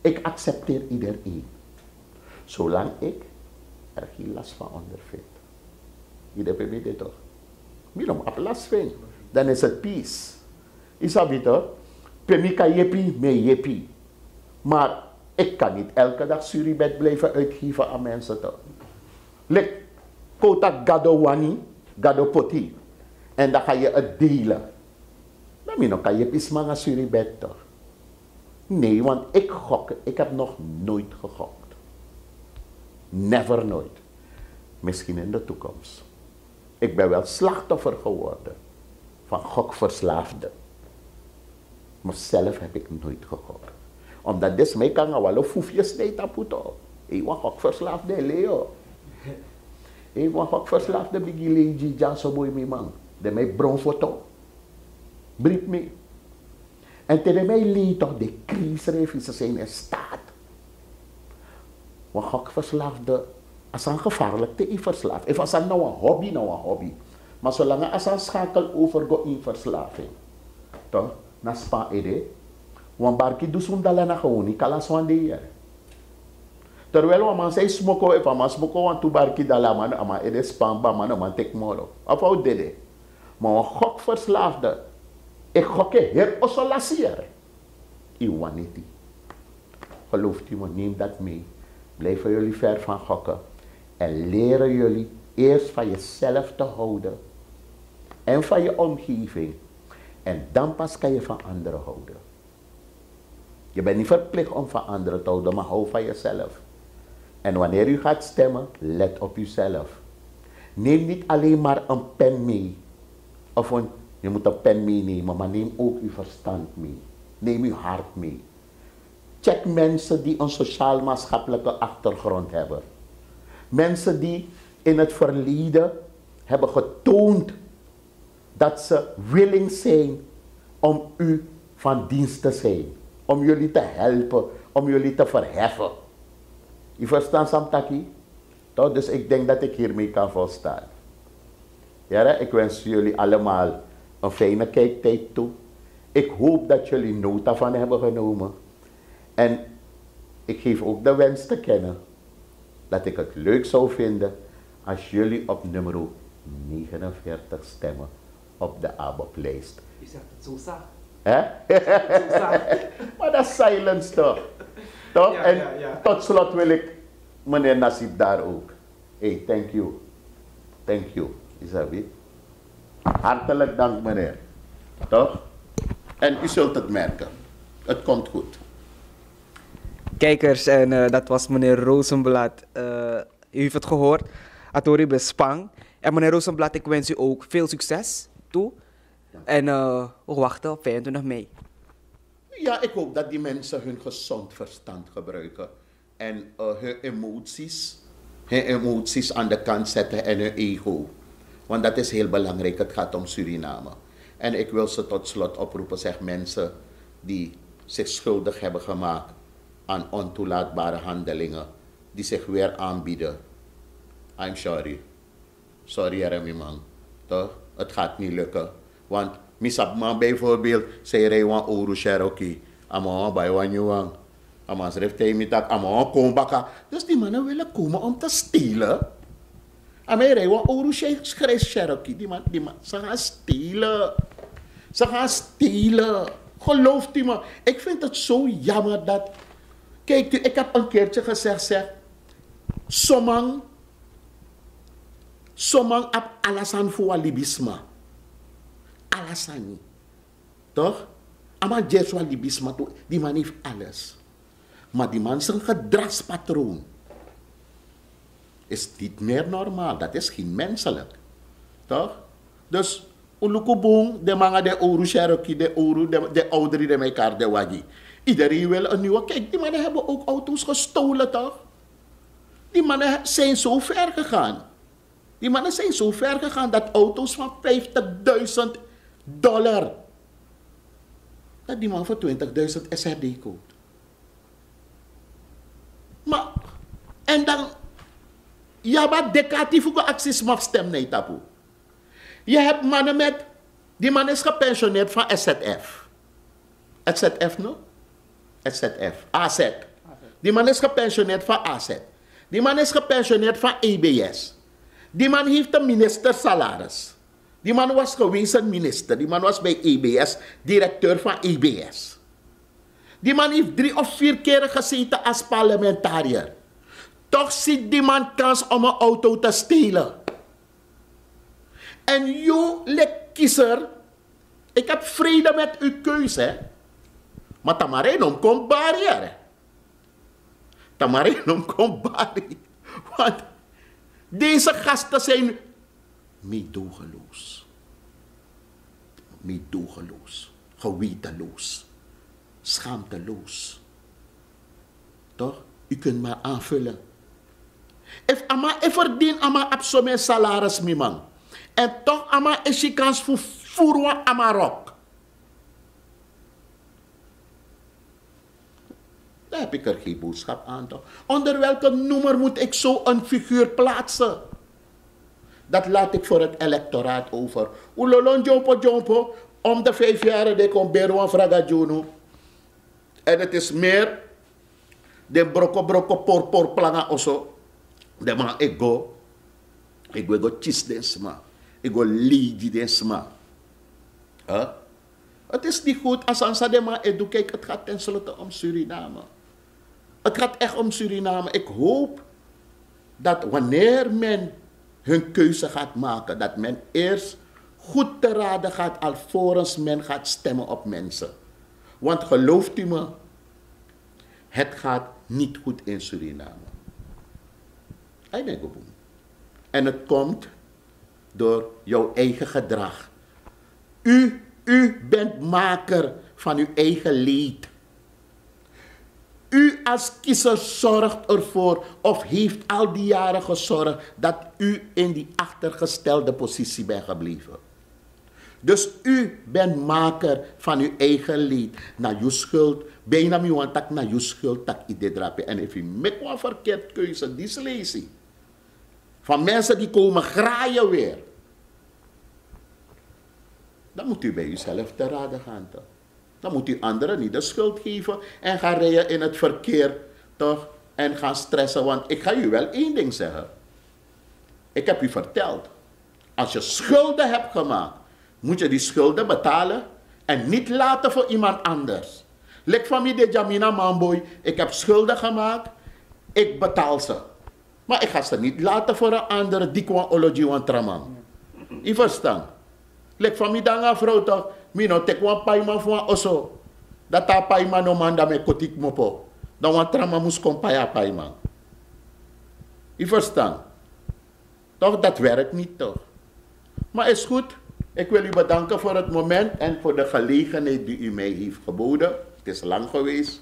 S7: Ik accepteer iedereen. Zolang ik er geen last van ondervind. Iedereen weet dit toch? Wie op last vindt, dan is het peace. Is dat toch? Pemika jepi, me jepi. Maar ik kan niet elke dag Suribet blijven uitgeven aan mensen toch? Lek, kota gado wani, gado poti. En dan ga je het delen. Dan kan je pismanga Suribet toch? Nee, want ik heb nog nooit gegokt. Never nooit. Misschien in de toekomst. Ik ben wel slachtoffer geworden van gokverslaafden. Maar zelf heb ik nooit gegokt. Omdat dit mij kan wel een foefjes niet taputo. Ik was gokverslaafde Leo. Ik was gokverslaafde Biggie Janso boy mi man. De mij bronfoto. Brief me. En tegen mij leed toch de crisis zijn in staat. Want gokverslaafde als een gevaarlijk te verslaafd. If als een nou een hobby. Maar zolang als een schakel over in verslaving. Toch? Na spa ede. Want barki dus undalana gewoon niet kalas van de hier. Terwijl we man zei smoko if man smoko want tu barki dala man ama ede spamba man tek moro. Of hoe dede. Maar een gokverslaafde. Ik gokke hier osolasier. Iwaniti. Gelooft u me, neem dat mee. Blijven jullie ver van gokken. En leren jullie eerst van jezelf te houden. En van je omgeving. En dan pas kan je van anderen houden. Je bent niet verplicht om van anderen te houden, maar hou van jezelf. En wanneer u gaat stemmen, let op uzelf. Neem niet alleen maar een pen mee. Je moet een pen meenemen, maar neem ook uw verstand mee. Neem uw hart mee. Check mensen die een sociaal-maatschappelijke achtergrond hebben. Mensen die in het verleden hebben getoond dat ze willing zijn om u van dienst te zijn. Om jullie te helpen, om jullie te verheffen. Je verstaat Samtaki? Toch? Dus ik denk dat ik hiermee kan volstaan. Ja, ik wens jullie allemaal een fijne kijktijd toe. Ik hoop dat jullie nota van hebben genomen. En ik geef ook de wens te kennen dat ik het leuk zou vinden als jullie op nummer 49 stemmen op de ABOP-lijst.
S6: Je zegt het zo zacht.
S7: Hè? Maar dat is silence toch? Toch?
S6: Ja,
S7: en
S6: ja.
S7: tot slot wil ik meneer Nasib daar ook. Hey, thank you. Thank you, Isabi. Hartelijk dank meneer. Toch? En u zult het merken. Het komt goed.
S6: Kijkers, en dat was meneer Rozenblad. U heeft het gehoord. Atori Bespang. En meneer Rozenblad, ik wens u ook veel succes toe. Ja. En we wachten op 25 mei.
S7: Ja, ik hoop dat die mensen hun gezond verstand gebruiken. En hun emoties aan de kant zetten en hun ego. Want dat is heel belangrijk. Het gaat om Suriname. En ik wil ze tot slot oproepen, zeg mensen die zich schuldig hebben gemaakt aan ontoelaatbare handelingen, die zich weer aanbieden. I'm sorry. Sorry, Jeremy man. Toch? Het gaat niet lukken. Want misapman bijvoorbeeld, zei Rewan Oru Cherokee. Amon bij Wanyuang. Amon schrijft hij met dat. Amon kom baka. Dus die mannen willen komen om te stelen. Amon Rewan Oru Cherokee. Die man, ze gaan stelen. Ze gaan stelen. Gelooft u me. Ik vind het zo jammer dat... Kijk, ik heb een keertje gezegd, zeg. Somang ap alasan voor libisma. Alasan. Toch? Ama Jesua Libismato, die man heeft alles. Maar die man zijn gedragspatroon is niet meer normaal. Dat is geen menselijk. Toch? Dus, ulukubong, de mga de oru Cherokee, de oru, de ouderen, de mekaar, de wagi. Iedereen wil een nieuwe. Kijk, die mannen hebben ook auto's gestolen, toch? Die mannen zijn zo ver gegaan. Die mannen zijn zo ver gegaan dat auto's van $50.000, dat die man voor $20.000 SRD koopt. Maar, en dan, ja, wat decatief ook acties mag stemmen, nee, tapu. Je hebt mannen met, die man is gepensioneerd van SZF. SZF, no? SZF, AZ. Die man is gepensioneerd van AZ. Die man is gepensioneerd van EBS. Die man heeft een ministersalaris. Die man was geweest een minister. Die man was bij EBS, directeur van EBS. Die man heeft 3 of 4 keer gezeten als parlementariër. Toch ziet die man kans om een auto te stelen. En jullie kiezer, ik heb vrede met uw keuze. Maar tamarenom komt barrière. Tamarenom komt barrière. Want deze gasten zijn meedogenloos. Meedogenloos. Gewetenloos. Schaamteloos. Toch? U kunt maar aanvullen. If verdien ama absomen salaris mimang. En toch ama is je kans voor voerwa amarok. Daar heb ik er geen boodschap aan toch. Onder welke noemer moet ik zo een figuur plaatsen? Dat laat ik voor het electoraat over. Oelolon jompo, om de 5 jaar de kom Berwan Fragajono. En het is meer de broko por planga oso. De man ik go chis densma. Ik go lady densma. Het is niet goed als Ansa de man edu. Kijk, het gaat tenslotte om Suriname. Het gaat echt om Suriname. Ik hoop dat wanneer men hun keuze gaat maken, dat men eerst goed te raden gaat alvorens men gaat stemmen op mensen. Want gelooft u me, het gaat niet goed in Suriname. En het komt door jouw eigen gedrag. U bent maker van uw eigen leed. U als kiezer zorgt ervoor, of heeft al die jaren gezorgd, dat u in die achtergestelde positie bent gebleven. Dus u bent maker van uw eigen leed. Na uw schuld, bijna mi want tak na uw schuld, tak ide drapen. En if u met een verkeerd keuze, die lees je. Van mensen die komen graaien weer. Dan moet u bij uzelf te raden gaan, toch? Dan moet u anderen niet de schuld geven en gaan rijden in het verkeer, toch? En gaan stressen, want ik ga u wel één ding zeggen. Ik heb u verteld, als je schulden hebt gemaakt, moet je die schulden betalen en niet laten voor iemand anders. Lek van mij de Jamina Mamboy, ik heb schulden gemaakt, ik betaal ze. Maar ik ga ze niet laten voor een andere, die kwam ologie want tramam. Je verstaan? Lek van mij dan vrouw toch, mino tek wan paima voor oso. Dat ta paima no manda me kotik mopo. Dan wan tramam moest kom paima. Je verstaan? Toch, dat werkt niet toch. Maar is goed. Ik wil u bedanken voor het moment en voor de gelegenheid die u mij heeft geboden. Het is lang geweest.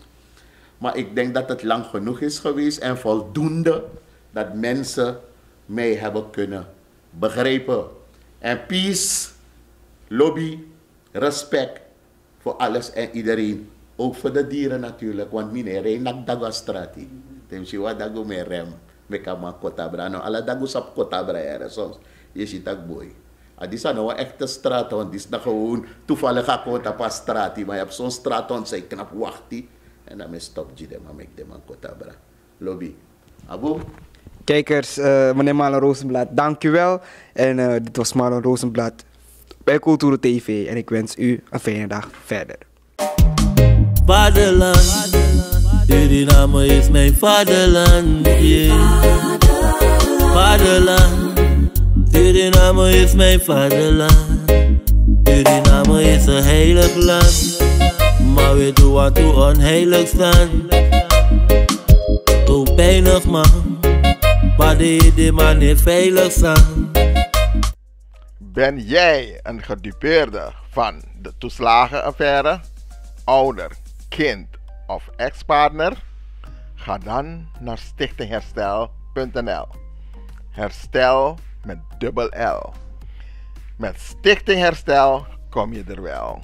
S7: Maar ik denk dat het lang genoeg is geweest en voldoende dat mensen mij hebben kunnen begrijpen. En peace, lobby, respect voor alles en iedereen. Ook voor de dieren natuurlijk, want meneer Reinak Dagastrati. Temsiwa dago me rem, me kama kotabra. No, ala dago sap kotabra er soms. Je ziet dat boy. Dit is nou een echte straat, want dit is nou gewoon toevallig ako op straat. Maar je hebt zo'n straat, want zij knap wachtie. En dan stop je dem, maar ik dem aan kotabra. Lobby. Abo?
S6: Kijkers, meneer Marlon Rosenblad, dank u wel. En dit was Marlon Rosenblad bij Cultura TV. En ik wens u een fijne dag verder.
S8: Vaderland, Suriname is mijn vaderland. Yeah. Vaderland, Suriname is mijn vaderland. Suriname is een heilig land. Maar weet je wat toe onheilig staan? Toe pijnig man, maar die man niet veilig staan.
S9: Ben jij een gedupeerde van de toeslagenaffaire, ouder, kind of ex-partner? Ga dan naar stichtingherstel.nl. Herstel met dubbel L. Met Stichting Herstel kom je er wel.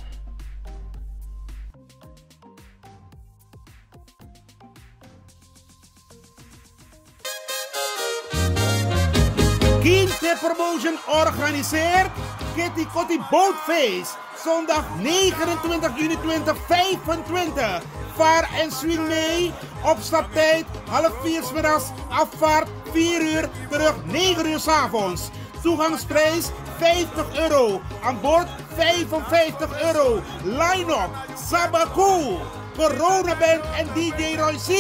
S10: Kinte Promotion organiseert Kitty Kotti Boatface. Zondag 29 juni 2025. Vaar en swing mee. Opstaptijd 3:30 's middags. Afvaart 4 uur. Terug 9 uur 's avonds. Toegangsprijs €50. Aan boord €55. Line-up Sabaku, Corona Band en DJ Roy C.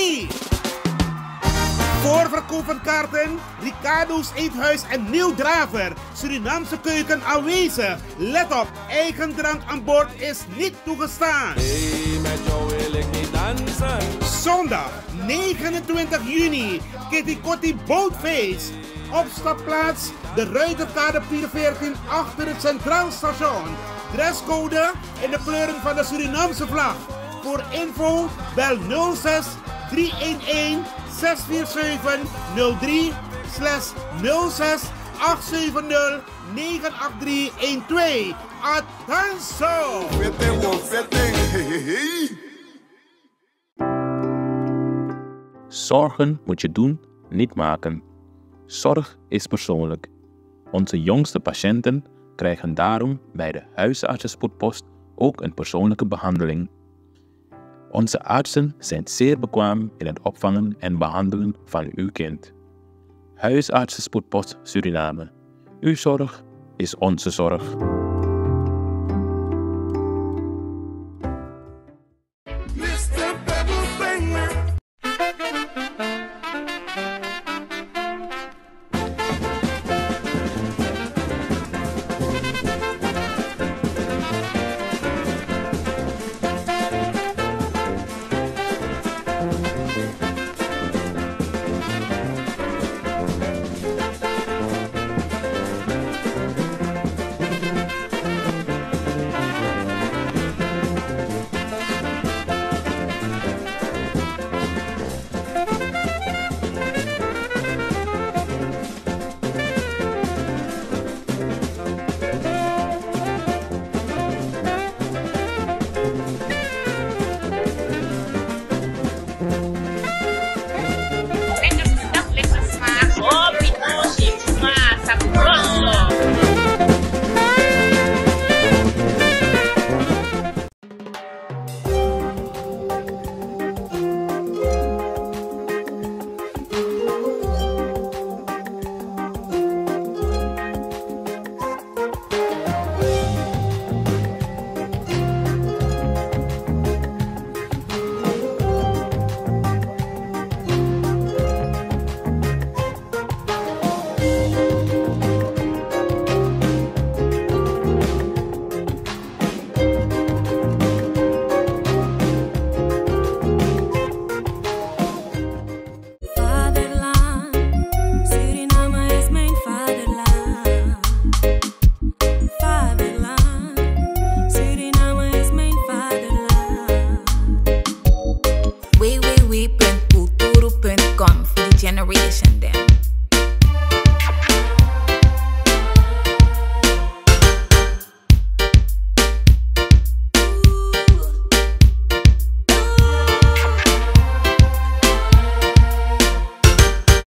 S10: Voorverkoop van kaarten, Ricardo's Eethuis en Nieuw Draver. Surinaamse keuken aanwezig. Let op, eigen drank aan boord is niet toegestaan.
S8: Hey, met jou wil ik niet dansen.
S10: Zondag 29 juni, Kitty Kotti Boatface. Opstapplaats, de Ruiterkade 14 achter het Centraal Station. Dresscode in de kleuren van de Surinaamse vlag. Voor info bel 06 311 647 03/06 870 98312. Attenzo!
S11: Zorgen moet je doen, niet maken. Zorg is persoonlijk. Onze jongste patiënten krijgen daarom bij de huisartsenspoedpost ook een persoonlijke behandeling. Onze artsen zijn zeer bekwaam in het opvangen en behandelen van uw kind. Huisartsenspoedpost Suriname. Uw zorg is onze zorg.
S12: www.culturo.com for the generation.